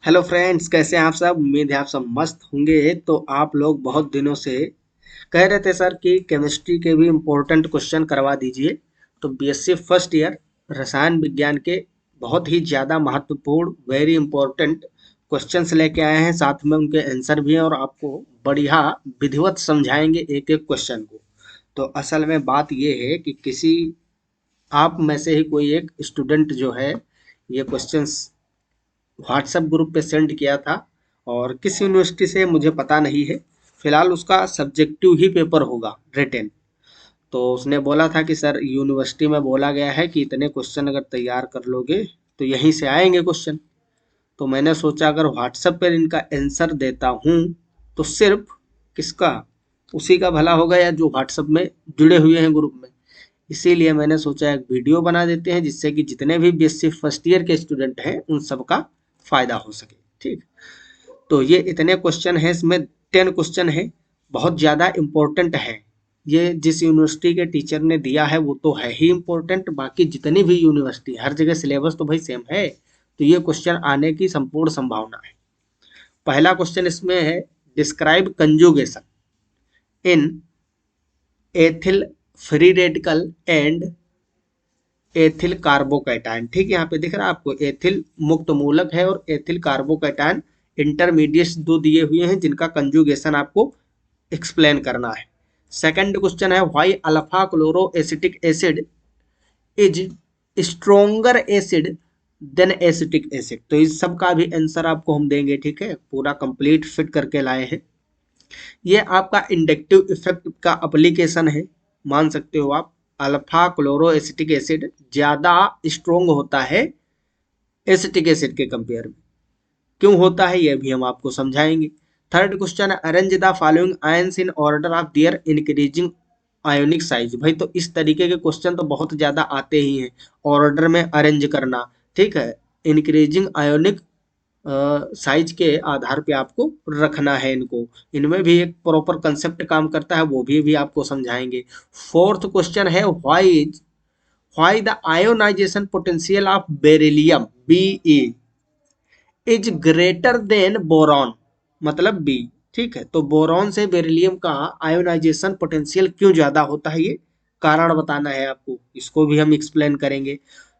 Hello friends, कैसे हैं आप सब। उम्मीद है आप सब मस्त होंगे। तो आप लोग बहुत दिनों से कह रहे थे सर कि केमिस्ट्री के भी इम्पोर्टेंट क्वेश्चन करवा दीजिए। तो बीएससी फर्स्ट ईयर रसायन विज्ञान के बहुत ही ज़्यादा महत्वपूर्ण वेरी इंपॉर्टेंट क्वेश्चंस लेके आए हैं, साथ में उनके आंसर भी हैं और आपको बढ़िया विधिवत समझाएंगे एक एक क्वेश्चन को। तो असल में बात ये है कि किसी आप में से ही कोई एक स्टूडेंट जो है ये क्वेश्चंस व्हाट्सएप ग्रुप पे सेंड किया था और किस यूनिवर्सिटी से मुझे पता नहीं है। फिलहाल उसका सब्जेक्टिव ही पेपर होगा रिटेन। तो उसने बोला था कि सर यूनिवर्सिटी में बोला गया है कि इतने क्वेश्चन अगर तैयार कर लोगे तो यहीं से आएंगे क्वेश्चन। तो मैंने सोचा अगर व्हाट्सएप पर इनका आंसर देता हूँ तो सिर्फ किसका, उसी का भला होगा या जो व्हाट्सएप में जुड़े हुए हैं ग्रुप में। इसीलिए मैंने सोचा एक वीडियो बना देते हैं जिससे कि जितने भी बीएससी फर्स्ट ईयर के स्टूडेंट हैं उन सबका फायदा हो सके। ठीक। तो ये इतने क्वेश्चन हैं, इसमें 10 क्वेश्चन है, बहुत ज़्यादा इम्पोर्टेंट है। ये जिस यूनिवर्सिटी के टीचर ने दिया है वो तो है ही इम्पोर्टेंट, बाकी जितनी भी यूनिवर्सिटी हर जगह सिलेबस तो भाई सेम है। तो ये क्वेश्चन आने की संपूर्ण संभावना है। पहला क्वेश्चन इसमें है, describe conjugation in ethyl free radical and ethyl carbocation. ठीक है, यहाँ पे दिख रहा है आपको एथिल मुक्त मूलक है और एथिल कार्बोकैटायन इंटरमीडिएट्स दो दिए हुए हैं जिनका कंजुगेशन आपको एक्सप्लेन करना है। सेकंड क्वेश्चन है, why alpha chloro acetic acid is stronger acid than acetic acid. तो इस सब का भी आंसर आपको हम देंगे। ठीक है, पूरा कंप्लीट फिट करके लाए हैं। ये आपका इंडक्टिव इफेक्ट का एप्लीकेशन है, मान सकते हो आप। अल्फा क्लोरो एसिटिक एसिड ज्यादा स्ट्रोंग होता है एसिटिक एसिड के कंपेयर में। क्यों होता है ये भी हम आपको समझाएंगे। थर्ड क्वेश्चन है, arrange the following ions in order of their increasing ionic size. भाई तो इस तरीके के क्वेश्चन तो बहुत ज्यादा आते ही हैं, ऑर्डर में अरेंज करना। ठीक है, इंक्रीजिंग आयोनिक साइज के आधार पे आपको रखना है इनको। इनमें भी एक प्रॉपर कंसेप्ट काम करता है, वो भी आपको समझाएंगे। फोर्थ क्वेश्चन है, why the ionization potential of beryllium Be is greater then boron, मतलब बी। ठीक है, तो बोरॉन से बेरिलियम का आयोनाइजेशन पोटेंशियल क्यों ज्यादा होता है, ये कारण बताना है आपको, इसको भी हम एक्सप्लेन करेंगे।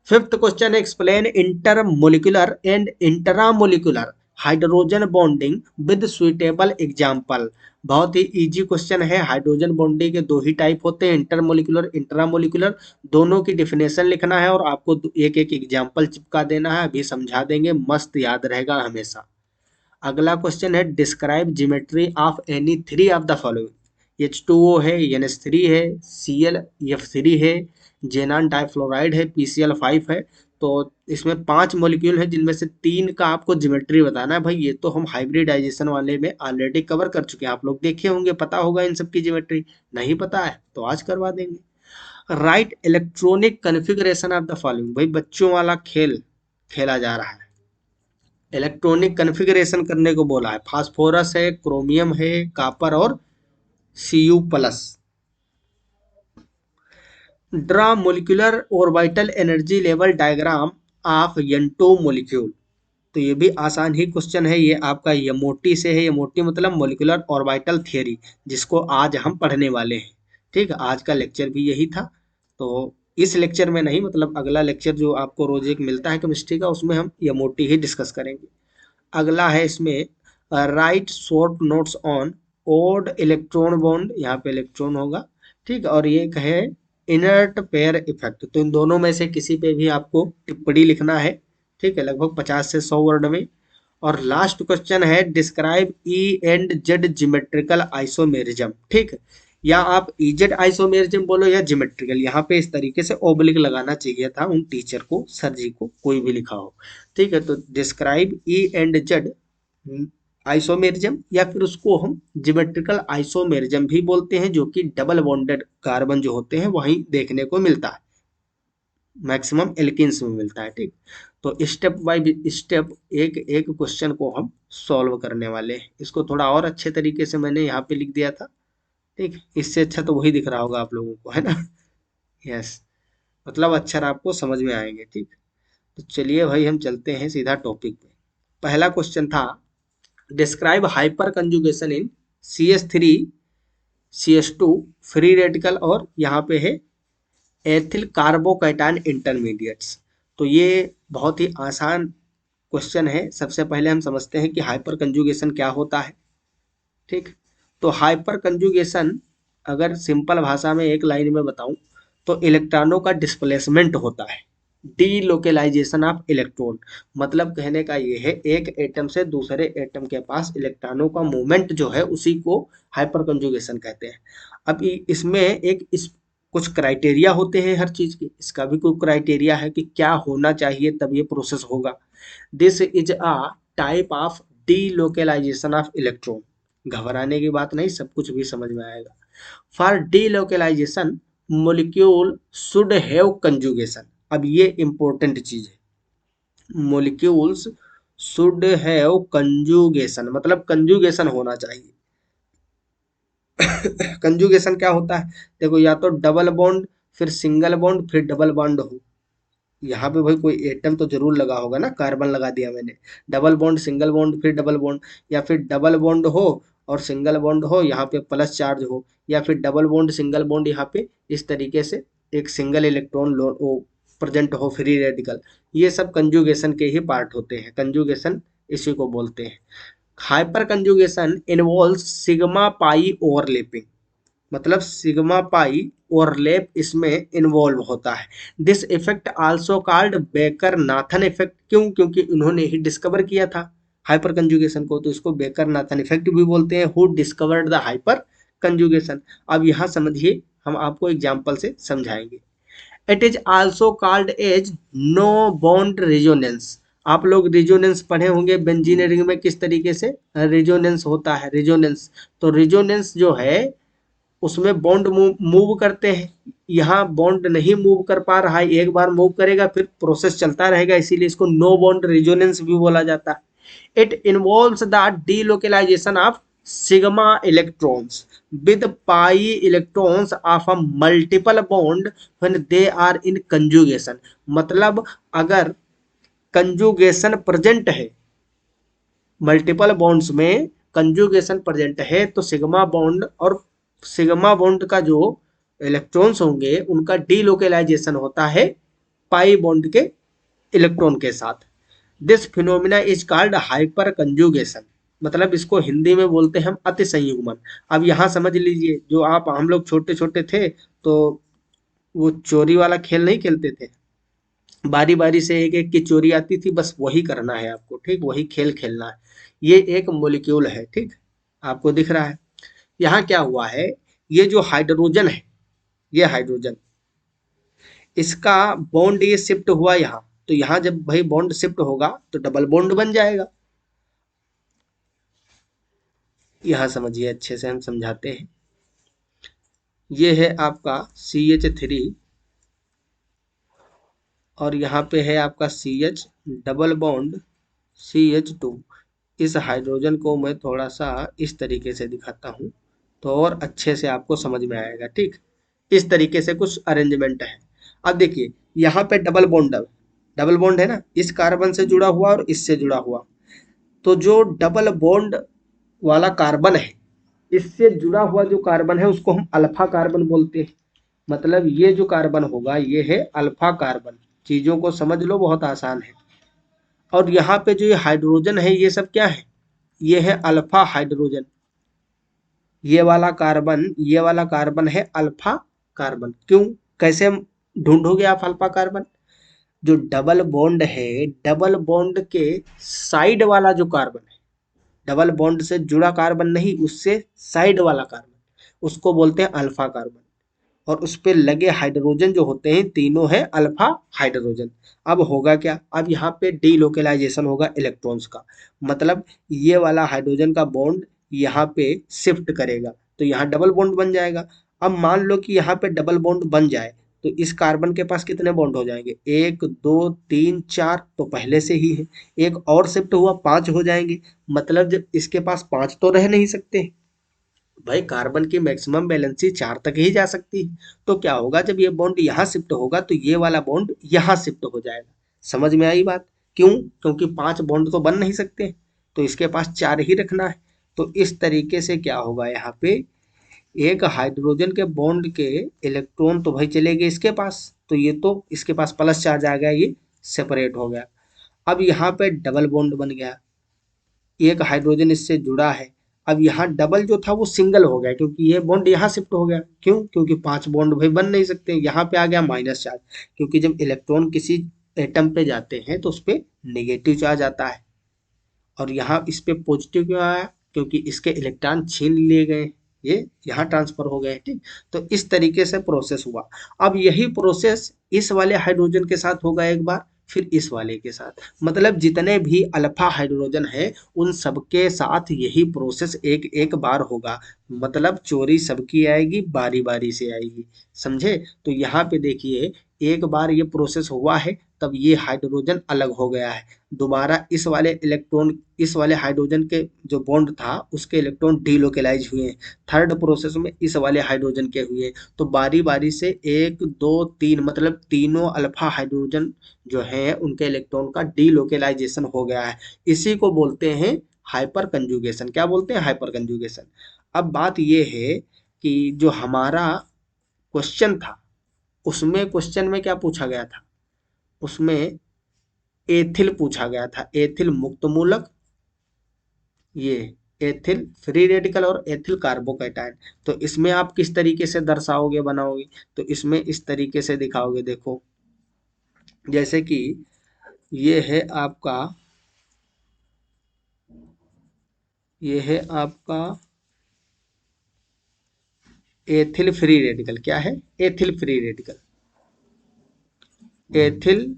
फिफ्थ क्वेश्चन है, explain intermolecular and intramolecular hydrogen bonding with suitable example. बहुत ही इजी क्वेश्चन है। हाइड्रोजन बॉन्डिंग के दो ही टाइप होते हैं, इंटरमोलिकुलर इंट्रामोलिकुलर। दोनों की डिफिनेशन लिखना है और आपको एक एक एग्जाम्पल चिपका देना है, अभी समझा देंगे, मस्त याद रहेगा हमेशा। अगला क्वेश्चन है, describe geometry of any three of the following. H2O है, NH3 है, ClF3 है, जेनान डाइफ्लोराइड है, PCl5 है। तो इसमें 5 मॉलिक्यूल है जिनमें से 3 का आपको ज्योमेट्री बताना है। भाई ये तो हम हाइब्रिडाइजेशन वाले में ऑलरेडी कवर कर चुके हैं, आप लोग देखे होंगे, पता होगा इन सब की ज्योमेट्री। नहीं पता है तो आज करवा देंगे। Right electronic configuration of the following. भाई बच्चों वाला खेल खेला जा रहा है, इलेक्ट्रॉनिक कन्फिग्रेशन करने को बोला है। फास्फोरस है, क्रोमियम है, कापर और Cu+। Draw molecular orbital energy level diagram of N2 molecule. तो ये भी आसान ही क्वेश्चन है, ये आपका यमोटी से है। यमोटी मतलब मोलिकुलर ऑर्बिटल थियरी, जिसको आज हम पढ़ने वाले हैं। ठीक है, आज का लेक्चर भी यही था। तो इस लेक्चर में नहीं, मतलब अगला लेक्चर जो आपको रोज एक मिलता है केमिस्ट्री का, उसमें हम यमोटी ही डिस्कस करेंगे। अगला है इसमें, write short notes on odd electron bond. यहाँ पे इलेक्ट्रॉन होगा। ठीक है, और ये है इनर्ट पेयर इफेक्ट। तो इन दोनों में से किसी पे भी आपको टिप्पणी लिखना है। ठीक है, लगभग 50 से 100 वर्ड में। और लास्ट क्वेश्चन है, describe E and Z geometrical isomerism. ठीक है, या आप इजेड आइसोमेरिज्म बोलो या ज्योमेट्रिकल। यहाँ पे इस तरीके से ओब्लिक लगाना चाहिए था उन टीचर को, सर जी को, कोई भी लिखा हो। ठीक है, तो describe E and Z isomerism, या फिर उसको हम ज्योमेट्रिकल आइसोमेरिज्म भी बोलते हैं, जो कि डबल बॉन्डेड कार्बन जो होते हैं वहीं देखने को मिलता है, मैक्सिमम एल्किन्स में मिलता है। ठीक, तो स्टेप बाय स्टेप एक एक क्वेश्चन को हम सॉल्व करने वाले हैं। इसको थोड़ा और अच्छे तरीके से मैंने यहाँ पे लिख दिया था। ठीक, इससे अच्छा तो वही दिख रहा होगा आप लोगों को, है ना। यस, मतलब अक्षर आपको समझ में आएंगे। ठीक, तो चलिए भाई हम चलते हैं सीधा टॉपिक पे। पहला क्वेश्चन था डिस्क्राइब हाइपर कंजुगेशन इन CH3 CH2 फ्री रेडिकल और यहाँ पे है एथिल कार्बोकैटायन इंटरमीडिएट्स। तो ये बहुत ही आसान क्वेश्चन है। सबसे पहले हम समझते हैं कि हाइपर कंजुगेशन क्या होता है। ठीक, तो हाइपर कंजुगेशन अगर सिंपल भाषा में एक लाइन में बताऊं तो इलेक्ट्रॉनों का डिस्प्लेसमेंट होता है, डीलोकेलाइजेशन ऑफ इलेक्ट्रॉन। मतलब कहने का ये है एक एटम से दूसरे एटम के पास इलेक्ट्रॉनों का मूवमेंट जो है उसी को हाइपर कंजुगेशन कहते हैं। अब इसमें कुछ क्राइटेरिया होते हैं हर चीज के, इसका भी कोई क्राइटेरिया है कि क्या होना चाहिए तब ये प्रोसेस होगा। This is a type of delocalisation of electron. घबराने की बात नहीं, सब कुछ भी समझ में आएगा। For delocalisation molecule should have conjugation. अब ये इंपॉर्टेंट चीज है, मोलिक्यूल्स शुड हैव कंजुगेशन मतलब कंजुगेशन होना चाहिए। कंजुगेशन क्या होता है, देखो या तो डबल बॉन्ड फिर सिंगल बॉन्ड फिर डबल बॉन्ड हो। यहाँ पे भाई कोई एटम तो जरूर लगा होगा ना, कार्बन लगा दिया मैंने, डबल बॉन्ड सिंगल बॉन्ड फिर डबल बॉन्ड, या फिर डबल बॉन्ड हो और सिंगल बॉन्ड हो यहाँ पे प्लस चार्ज हो, या फिर डबल बॉन्ड सिंगल बॉन्ड यहाँ पे इस तरीके से एक सिंगल इलेक्ट्रॉन लो प्रेजेंट हो फ्री रेडिकल। ये सब कंजुगेशन के ही पार्ट होते हैं, कंजुगेशन इसी को बोलते हैं। Hyper conjugation involve sigma pi overlapping, मतलब सिग्मा पाई ओवरलैप इसमें इन्वॉल्व होता है। This effect also called baker Nathan effect. क्यों? क्योंकि उन्होंने ही डिस्कवर किया था हाइपर कंजुगेशन को, तो इसको बेकर नाथन इफेक्ट भी बोलते हैं। Who discovered the hyperconjugation. अब यहाँ समझिए, हम आपको एग्जाम्पल से समझाएंगे। It is also called as no bond resonance. आप लोग रेजोनेंस पढ़े होंगे बेंजीनियरिंग में, किस तरीके से रेजोनेंस होता है। रेजोनेंस, तो रेजोनेंस जो है उसमें बॉन्ड मूव करते हैं, यहाँ बॉन्ड नहीं मूव कर पा रहा है, एक बार मूव करेगा फिर प्रोसेस चलता रहेगा, इसीलिए इसको नो बॉन्ड रेजोनेंस भी बोला जाता है। It involves the delocalisation of sigma electrons with pi electrons of a multiple bond when they are in conjugation. मतलब अगर कंजुगेशन प्रेजेंट है, मल्टीपल बॉन्ड्स में कंजुगेशन प्रेजेंट है, तो सिग्मा बॉन्ड और सिग्मा बॉन्ड का जो इलेक्ट्रॉन्स होंगे उनका डीलोकेलाइजेशन होता है पाई बॉन्ड के इलेक्ट्रॉन के साथ। This phenomena is called hyper conjugation. मतलब इसको हिंदी में बोलते हैं हम अति संयुग्मन। अब यहाँ समझ लीजिए, जो आप हम लोग छोटे छोटे थे तो वो चोरी वाला खेल नहीं खेलते थे, बारी बारी से एक एक की चोरी आती थी, बस वही करना है आपको। ठीक, वही खेल खेलना है। ये एक मॉलिक्यूल है, ठीक, आपको दिख रहा है। यहाँ क्या हुआ है, ये जो हाइड्रोजन है, ये हाइड्रोजन, इसका बॉन्ड ये शिफ्ट हुआ यहाँ, तो यहाँ जब भाई बॉन्ड शिफ्ट होगा तो डबल बॉन्ड बन जाएगा। यहाँ समझिए, अच्छे से हम समझाते हैं। ये है आपका CH3 और यहाँ पे है आपका CH डबल बॉन्ड CH2। इस हाइड्रोजन को मैं थोड़ा सा इस तरीके से दिखाता हूँ तो और अच्छे से आपको समझ में आएगा। ठीक, इस तरीके से कुछ अरेंजमेंट है। अब देखिए यहाँ पे डबल बॉन्ड है ना, इस कार्बन से जुड़ा हुआ और इससे जुड़ा हुआ। तो जो डबल बॉन्ड वाला कार्बन है, इससे जुड़ा हुआ जो कार्बन है उसको हम अल्फा कार्बन बोलते हैं। मतलब ये जो कार्बन होगा ये है अल्फा कार्बन। चीजों को समझ लो, बहुत आसान है। और यहाँ पे जो ये हाइड्रोजन है ये सब क्या है, ये है अल्फा हाइड्रोजन। ये वाला कार्बन है अल्फा कार्बन। क्यों, कैसे ढूंढोगे आप अल्फा कार्बन? जो डबल बॉन्ड है, डबल बॉन्ड के साइड वाला जो कार्बन है, डबल बॉन्ड से जुड़ा कार्बन नहीं, उससे साइड वाला कार्बन, उसको बोलते हैं अल्फा कार्बन। और उस पे लगे हाइड्रोजन जो होते हैं तीनों है अल्फा हाइड्रोजन। अब होगा क्या, अब यहाँ पे डीलोकेलाइजेशन होगा इलेक्ट्रॉन्स का। मतलब ये वाला हाइड्रोजन का बॉन्ड यहाँ पे शिफ्ट करेगा तो यहाँ डबल बॉन्ड बन जाएगा। अब मान लो कि यहाँ पे डबल बॉन्ड बन जाए तो इस कार्बन के पास कितने बॉन्ड हो जाएंगे, 1 2 3 4, तो पहले से ही है। एक और शिफ्ट हुआ 5 हो जाएंगे। मतलब जब इसके पास 5 तो रह नहीं सकते भाई, कार्बन की मैक्सिमम वैलेंसी 4 तक ही जा सकती है। तो क्या होगा, जब ये बॉन्ड यहाँ शिफ्ट होगा तो ये वाला बॉन्ड यहाँ शिफ्ट हो जाएगा। समझ में आई बात? क्यों? क्योंकि 5 बॉन्ड तो बन नहीं सकते, तो इसके पास 4 ही रखना है। तो इस तरीके से क्या होगा यहाँ पे, एक हाइड्रोजन के बॉन्ड के इलेक्ट्रॉन तो भाई चले गए इसके पास, तो ये तो इसके पास प्लस चार्ज आ गया, ये सेपरेट हो गया। अब यहाँ पे डबल बॉन्ड बन गया, एक हाइड्रोजन इससे जुड़ा है। अब यहाँ डबल जो था वो सिंगल हो गया, क्योंकि ये बॉन्ड यहाँ शिफ्ट हो गया। क्यों? क्योंकि 5 बॉन्ड भाई बन नहीं सकते। यहाँ पे आ गया माइनस चार्ज, क्योंकि जब इलेक्ट्रॉन किसी एटम पे जाते हैं तो उस पर नेगेटिव चार्ज आता है। और यहाँ इस पे पॉजिटिव क्यों आया? क्योंकि इसके इलेक्ट्रॉन छीन लिए गए, ये यहाँ ट्रांसफर हो गए। ठीक, तो इस तरीके से प्रोसेस हुआ। अब यही प्रोसेस इस वाले हाइड्रोजन के साथ होगा एक बार, फिर इस वाले के साथ। मतलब जितने भी अल्फा हाइड्रोजन है उन सबके साथ यही प्रोसेस एक एक बार होगा। मतलब चोरी सबकी आएगी, बारी बारी से आएगी। समझे? तो यहाँ पे देखिए, एक बार ये प्रोसेस हुआ है, तब ये हाइड्रोजन अलग हो गया है। दोबारा इस वाले इलेक्ट्रॉन, इस वाले हाइड्रोजन के जो बॉन्ड था उसके इलेक्ट्रॉन डीलोकेलाइज हुए हैं। थर्ड प्रोसेस में इस वाले हाइड्रोजन के हुए। तो बारी बारी से 1 2 3, मतलब तीनों अल्फा हाइड्रोजन जो है उनके इलेक्ट्रॉन का डीलोकेलाइजेशन हो गया है। इसी को बोलते हैं हाइपर कंजुगेशन। क्या बोलते हैं? Hyper conjugation. अब बात यह है कि जो हमारा क्वेश्चन था, उसमें क्वेश्चन में क्या पूछा गया था? उसमें एथिल पूछा गया था, एथिल मुक्त मूलक, ये एथिल फ्री रेडिकल और एथिल कार्बोकैटायन। तो इसमें आप किस तरीके से दर्शाओगे, बनाओगे? तो इसमें इस तरीके से दिखाओगे। देखो, जैसे कि ये है आपका, ये है आपका एथिल फ्री रेडिकल। क्या है? Ethyl free radical, ethyl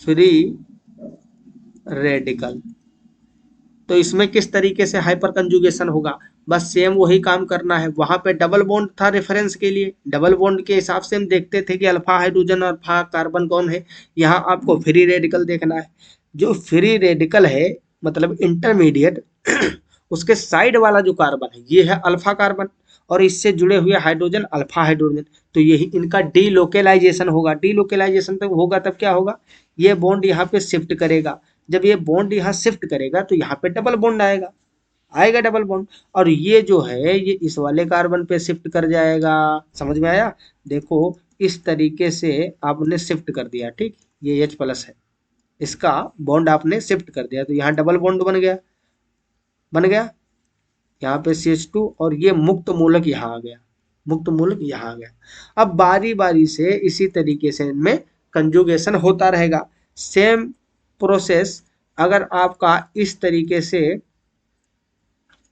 free radical. तो इसमें किस तरीके से हाइपर कंजुगेशन होगा? बस सेम वही काम करना है। वहां पे डबल बॉन्ड था रेफरेंस के लिए, डबल बॉन्ड के हिसाब से हम देखते थे कि अल्फा हाइड्रोजन और अल्फा कार्बन कौन है। यहाँ आपको फ्री रेडिकल देखना है। जो फ्री रेडिकल है, मतलब इंटरमीडिएट, उसके साइड वाला जो कार्बन है ये है अल्फा कार्बन, और इससे जुड़े हुए हाइड्रोजन अल्फा हाइड्रोजन। तो यही इनका डीलोकेलाइजेशन होगा। डीलोकेलाइजेशन तब होगा, तब क्या होगा? ये बॉन्ड यहाँ पे शिफ्ट करेगा। जब ये बॉन्ड यहाँ शिफ्ट करेगा तो यहाँ पे डबल बॉन्ड आएगा, आएगा डबल बॉन्ड, और ये जो है ये इस वाले कार्बन पे शिफ्ट कर जाएगा। समझ में आया? देखो, इस तरीके से आपने शिफ्ट कर दिया। ठीक, ये H प्लस है, इसका बॉन्ड आपने शिफ्ट कर दिया, तो यहाँ डबल बॉन्ड बन गया, बन गया। यहाँ पे CH2, और ये मुक्त मूलक यहाँ आ गया, मुक्त मूलक यहाँ आ गया। अब बारी बारी से इसी तरीके से इनमें कंजुगेशन होता रहेगा। सेम प्रोसेस अगर आपका इस तरीके से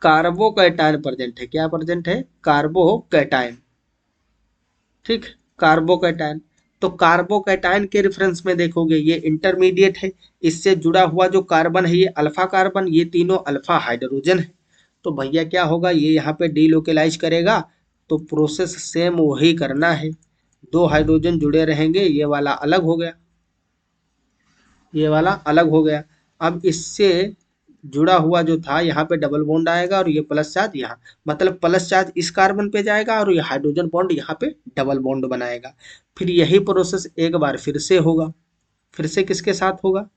कार्बोकैटायन प्रेजेंट है, क्या प्रेजेंट है? कार्बोकैटायन। ठीक, कार्बोकैटायन। तो कार्बोकैटायन के रेफरेंस में देखोगे ये इंटरमीडिएट है, इससे जुड़ा हुआ जो कार्बन है ये अल्फा कार्बन, ये तीनों अल्फा हाइड्रोजन है। तो भैया क्या होगा, ये यहाँ पे डीलोकेलाइज करेगा, तो प्रोसेस सेम वही करना है। 2 हाइड्रोजन जुड़े रहेंगे, ये वाला अलग हो गया, ये वाला अलग हो गया। अब इससे जुड़ा हुआ जो था यहाँ पे डबल बॉन्ड आएगा, और ये प्लस चार्ज यहाँ, मतलब प्लस चार्ज इस कार्बन पे जाएगा और ये हाइड्रोजन बॉन्ड यहाँ पे डबल बॉन्ड बनाएगा। फिर यही प्रोसेस एक बार फिर से होगा। फिर से किसके साथ होगा?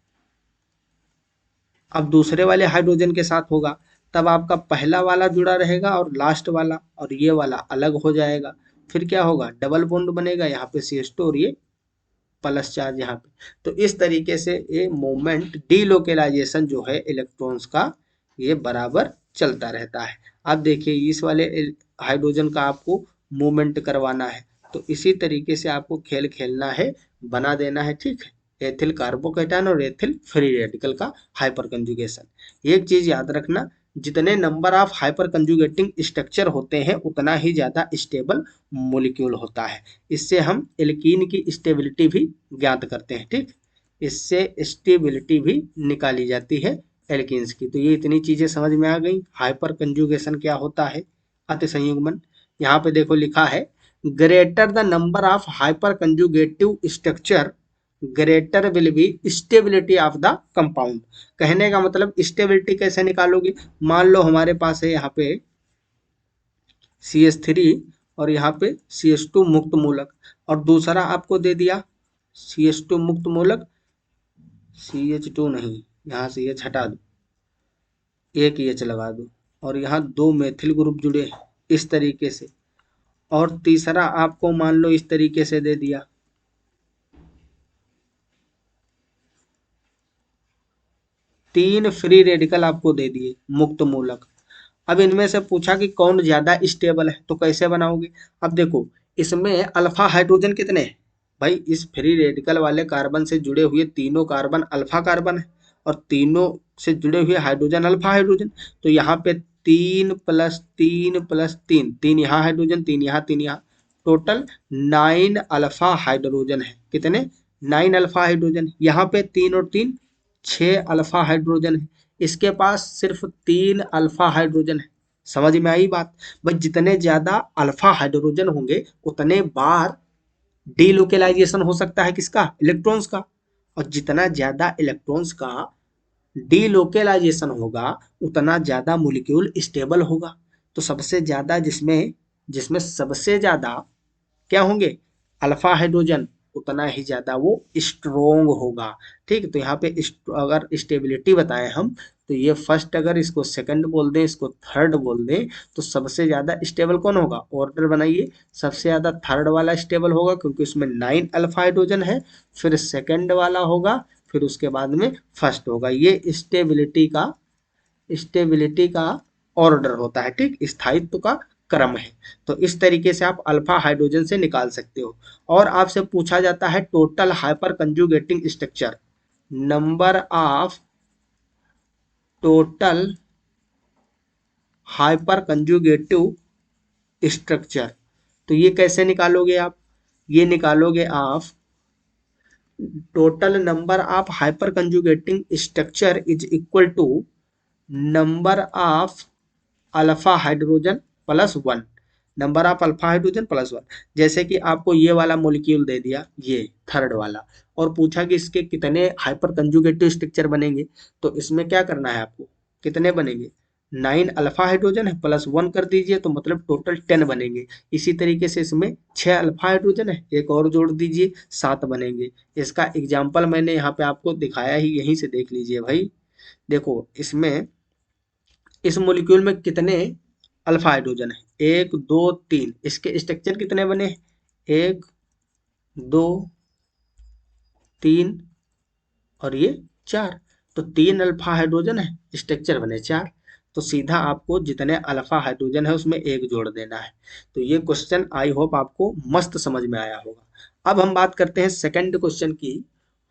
अब दूसरे वाले हाइड्रोजन के साथ होगा। तब आपका पहला वाला जुड़ा रहेगा और लास्ट वाला, और ये वाला अलग हो जाएगा। फिर क्या होगा? डबल बॉन्ड बनेगा, यहाँ पे CH2 और ये प्लस चार्ज यहाँ पे। तो इस तरीके से ये मोमेंट डीलोकेलाइजेशन जो है इलेक्ट्रॉन्स का, ये बराबर चलता रहता है। अब देखिए, इस वाले हाइड्रोजन का आपको मूवमेंट करवाना है, तो इसी तरीके से आपको खेल खेलना है, बना देना है। ठीक है, एथिल कार्बोकैटायन और एथिल फ्री रेडिकल का हाइपर कंजुगेशन। एक चीज याद रखना, जितने number of hyper conjugating structure होते हैं उतना ही ज्यादा स्टेबल मोलिक्यूल होता है। इससे हम एल्कीन की स्टेबिलिटी भी ज्ञात करते हैं। ठीक, इससे स्टेबिलिटी भी निकाली जाती है एल्कीन्स की। तो ये इतनी चीजें समझ में आ गई। हाइपर कंजुगेशन क्या होता है, अति संयुग्मन। यहाँ पे देखो लिखा है, greater the number of hyper conjugative structure greater will be stability of the compound. कहने का मतलब स्टेबिलिटी कैसे निकालोगे? मान लो हमारे पास है यहाँ पे CH3 और यहाँ पे CH2 मुक्त मूलक, और दूसरा आपको दे दिया CH2 मुक्त मूलक, CH2 नहीं, यहाँ से एच हटा दो, एक एच लगा दो, और यहाँ दो मेथिल ग्रुप जुड़े हैं इस तरीके से, और तीसरा आपको मान लो इस तरीके से दे दिया। तीन फ्री रेडिकल आपको दे दिए मुक्त मूलक। अब इनमें से पूछा कि कौन ज्यादा स्टेबल है, तो कैसे बनाओगे? अब देखो, इसमें अल्फा हाइड्रोजन कितने हैं भाई? इस फ्री रेडिकल वाले कार्बन से जुड़े हुए तीनों कार्बन अल्फा कार्बन है, और तीनों से जुड़े हुए हाइड्रोजन अल्फा हाइड्रोजन। तो यहाँ पे 3 + 3 + 3, 3 यहाँ हाइड्रोजन, 3 यहाँ, 3 यहाँ, टोटल 9 अल्फा हाइड्रोजन है। कितने? 9 अल्फा हाइड्रोजन। यहाँ पे 3 और 3, 6 अल्फा हाइड्रोजन है। इसके पास सिर्फ 3 अल्फा हाइड्रोजन है। समझ में आई बात? भाई जितने ज्यादा अल्फा हाइड्रोजन होंगे उतने बार डीलोकेलाइजेशन हो सकता है किसका? इलेक्ट्रॉन्स का। और जितना ज्यादा इलेक्ट्रॉन्स का डीलोकेलाइजेशन होगा उतना ज्यादा मोलिक्यूल स्टेबल होगा। तो सबसे ज्यादा जिसमें जिसमें सबसे ज्यादा क्या होंगे? अल्फा हाइड्रोजन, उतना ही ज्यादा वो स्ट्रोंग होगा। ठीक, तो यहाँ पे अगर स्टेबिलिटी बताएं हम, तो ये फर्स्ट, अगर इसको सेकंड बोल दें, इसको थर्ड बोल दें, तो सबसे ज्यादा स्टेबल कौन होगा? ऑर्डर बनाइए। सबसे ज्यादा थर्ड वाला स्टेबल होगा क्योंकि उसमें 9 अल्फा हाइड्रोजन है, फिर सेकंड वाला होगा, फिर उसके बाद में फर्स्ट होगा। ये स्टेबिलिटी का ऑर्डर होता है। ठीक, स्थायित्व का क्रम है। तो इस तरीके से आप अल्फा हाइड्रोजन से निकाल सकते हो। और आपसे पूछा जाता है total hyper conjugating structure, number of total hyper conjugative structure. तो ये कैसे निकालोगे आप? ये निकालोगे आप, total number of hyper conjugating structure is equal to number of alpha hydrogen plus 1, number of alpha hydrogen plus 1। जैसे कि आपको ये वाला मॉलिक्यूल दे दिया, ये थर्ड वाला, और पूछा कि इसके कितने हाइपर कंजुगेटिव स्ट्रक्चर बनेंगे, तो इसमें क्या करना है आपको? कितने बनेंगे? 9 अल्फा हाइड्रोजन है, प्लस 1 कर दीजिए, तो मतलब टोटल 10 बनेंगे। इसी तरीके से इसमें 6 अल्फा हाइड्रोजन है, एक और जोड़ दीजिए, 7 बनेंगे। इसका एग्जाम्पल मैंने यहाँ पे आपको दिखाया ही, यहीं से देख लीजिए भाई। देखो इसमें, इस मॉलिक्यूल में कितने अल्फा हाइड्रोजन है? 1 2 3। इसके स्ट्रक्चर कितने बने? 1 2 3 और ये 4। तो 3 अल्फा हाइड्रोजन है, स्ट्रक्चर बने 4। तो सीधा आपको जितने अल्फा हाइड्रोजन है उसमें एक जोड़ देना है। तो ये क्वेश्चन आई होप आपको मस्त समझ में आया होगा। अब हम बात करते हैं सेकंड क्वेश्चन की।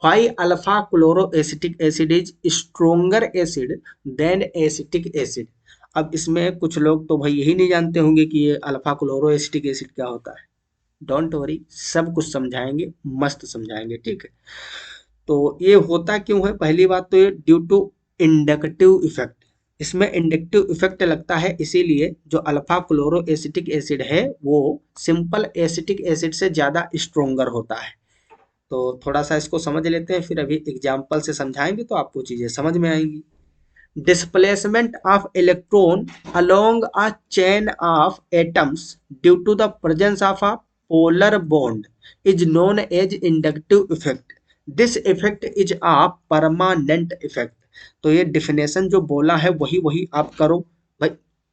Why alpha chloro acetic acid is stronger acid than acetic acid? अब इसमें कुछ लोग तो भाई यही नहीं जानते होंगे कि ये अल्फा क्लोरो एसिटिक एसिड क्या होता है। डोंट वरी, सब कुछ समझाएंगे, मस्त समझाएंगे। ठीक है, तो ये होता क्यों है? पहली बात तो ये ड्यू टू इंडक्टिव इफेक्ट। इसमें इंडक्टिव इफेक्ट लगता है इसीलिए जो अल्फा क्लोरो एसिटिक एसिड है वो सिंपल एसिटिक एसिड से ज़्यादा स्ट्रोंगर होता है। तो थोड़ा सा इसको समझ लेते हैं, फिर अभी एग्जाम्पल से समझाएंगे तो आपको चीज़ें समझ में आएंगी। Displacement of electron along a chain of atoms due to the presence of a polar bond is known as inductive effect. This effect is a permanent effect. तो ये डिफिनेशन जो बोला है वही वही आप करो भाई।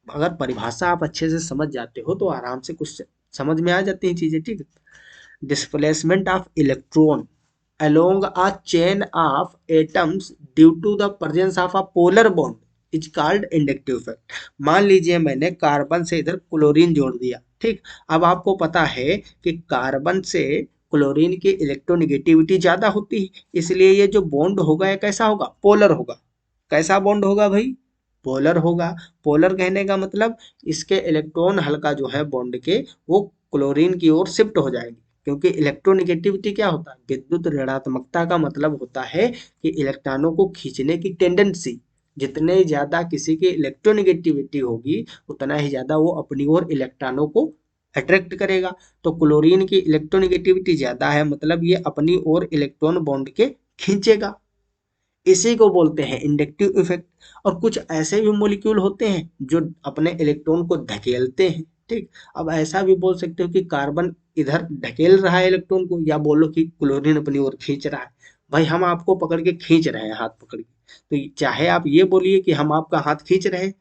अगर परिभाषा आप अच्छे से समझ जाते हो तो आराम से कुछ समझ में आ जाती हैं चीजें। ठीक है, displacement of electron along a chain of atoms due to the presence of a polar bond is called inductive effect। मान लीजिए मैंने कार्बन से इधर क्लोरीन जोड़ दिया। ठीक, अब आपको पता है कि कार्बन से क्लोरीन की इलेक्ट्रोनेगेटिविटी ज्यादा होती है, इसलिए ये जो बॉन्ड होगा ये कैसा होगा? पोलर होगा। कैसा बॉन्ड होगा भाई? पोलर होगा। पोलर कहने का मतलब इसके इलेक्ट्रॉन हल्का जो है बॉन्ड के, वो क्लोरीन की ओर शिफ्ट हो जाएंगे। क्योंकि इलेक्ट्रोनेगेटिविटी क्या होता है? विद्युत ऋणात्मकता का मतलब होता है कि इलेक्ट्रॉनों को खींचने की टेंडेंसी, जितने ज्यादा किसी की इलेक्ट्रोनेगेटिविटी होगी उतना ही ज्यादा वो अपनी ओर इलेक्ट्रॉनों को अट्रैक्ट करेगा। तो क्लोरीन की इलेक्ट्रोनेगेटिविटी ज्यादा है, मतलब ये अपनी ओर इलेक्ट्रॉन बॉन्ड के खींचेगा। इसी को बोलते हैं इंडक्टिव इफेक्ट। और कुछ ऐसे भी मॉलिक्यूल होते हैं जो अपने इलेक्ट्रॉन को धकेलते हैं। ठीक, अब ऐसा भी बोल सकते हो कि कार्बन इधर ढकेल रहा है इलेक्ट्रॉन को, या बोलो कि क्लोरीन अपनी ओर खींच रहा है। भाई हम आपको पकड़ के खींच रहे हैं, हाथ पकड़ के। तो चाहे आप ये बोलिए कि हम आपका हाथ खींच रहे हैं,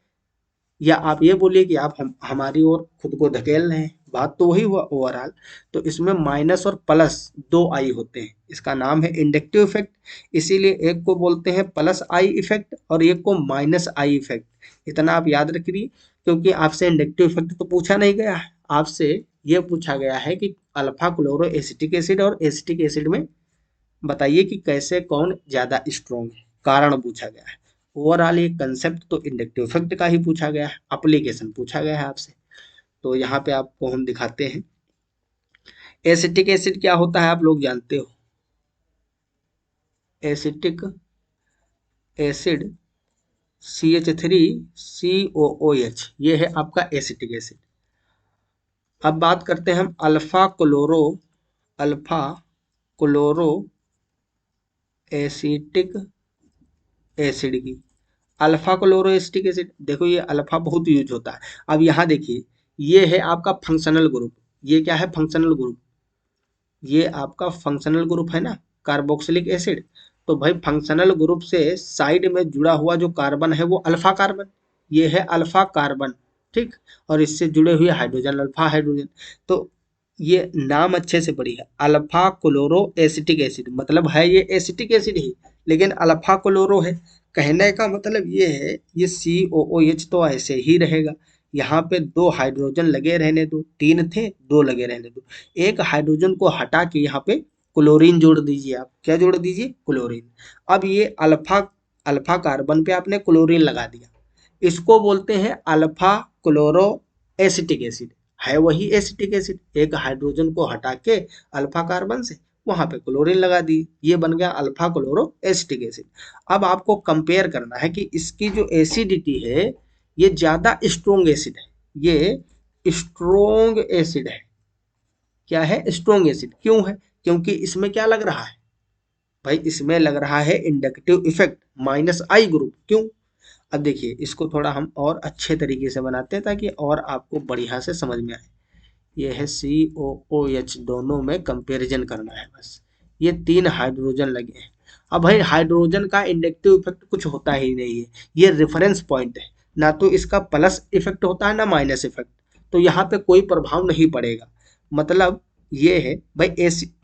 या आप ये बोलिए कि आप हमारी ओर खुद को धकेल रहे हैं, बात तो वही हुआ ओवरऑल। तो इसमें माइनस और प्लस दो आई होते हैं, इसका नाम है इंडक्टिव इफेक्ट। इसीलिए एक को बोलते हैं प्लस आई इफेक्ट और एक को माइनस आई इफेक्ट। इतना आप याद रखिए, क्योंकि आपसे इंडक्टिव इफेक्ट तो पूछा नहीं गया है, आपसे ये पूछा गया है कि अल्फा क्लोरो एसिटिक एसिड और एसिटिक एसिड में बताइए कि कैसे कौन ज्यादा स्ट्रॉन्ग है, कारण पूछा गया है। ओवरऑल ये कंसेप्ट तो इंडक्टिव इफेक्ट का ही पूछा गया है, एप्लीकेशन पूछा गया है आपसे। तो यहाँ पे आपको हम दिखाते हैं। एसिटिक एसिड क्या होता है आप लोग जानते हो। एसिटिक एसिड CH3COOH, ये है आपका एसिटिक एसिड। अब बात करते हैं हम अल्फा क्लोरो एसिटिक एसिड की। अल्फा क्लोरो एसिटिक एसिड, देखो ये अल्फा बहुत यूज होता है। अब यहाँ देखिए, ये है आपका फंक्शनल ग्रुप। ये क्या है, फंक्शनल ग्रुप। ये आपका फंक्शनल ग्रुप है ना, कार्बोक्सिलिक एसिड। तो भाई फंक्शनल ग्रुप से साइड में जुड़ा हुआ जो कार्बन है वो अल्फा कार्बन, ये है अल्फा कार्बन, ठीक। और इससे जुड़े हुए हाइड्रोजन अल्फा हाइड्रोजन। तो ये नाम अच्छे से पढ़िए, अल्फा क्लोरो एसिटिक एसिड, मतलब है ये एसिटिक एसिड ही, लेकिन अल्फा क्लोरो है। कहने का मतलब ये है, ये COOH तो ऐसे ही रहेगा, यहाँ पे दो हाइड्रोजन लगे रहने दो, तीन थे दो लगे रहने दो। एक हाइड्रोजन को हटा के यहाँ पे क्लोरीन जोड़ दीजिए, आप क्या जोड़ दीजिए, क्लोरीन। अब ये अल्फा अल्फा कार्बन पे आपने क्लोरीन लगा दिया, इसको बोलते हैं अल्फा क्लोरो एसिटिक एसिड। है वही एसिटिक एसिड, एक हाइड्रोजन को हटा के अल्फा कार्बन से वहां पे क्लोरीन लगा दी, ये बन गया अल्फा क्लोरो एसिटिक एसिड। अब आपको कंपेयर करना है कि इसकी जो एसिडिटी है ये ज्यादा स्ट्रोंग एसिड है, ये स्ट्रोंग एसिड है। क्या है, स्ट्रोंग एसिड। क्यों है, क्योंकि इसमें क्या लग रहा है भाई, इसमें लग रहा है इंडक्टिव इफेक्ट, माइनस आई ग्रुप। क्यों, अब देखिए इसको थोड़ा हम और अच्छे तरीके से बनाते हैं ताकि और आपको बढ़िया से समझ में आए। ये है COOH, दोनों में कंपैरिजन करना है बस। ये तीन हाइड्रोजन लगे हैं। अब भाई हाइड्रोजन का इंडक्टिव इफेक्ट कुछ होता ही नहीं है, ये रेफरेंस पॉइंट है, ना तो इसका प्लस इफेक्ट होता है ना माइनस इफेक्ट। तो यहाँ पे कोई प्रभाव नहीं पड़ेगा। मतलब ये है भाई,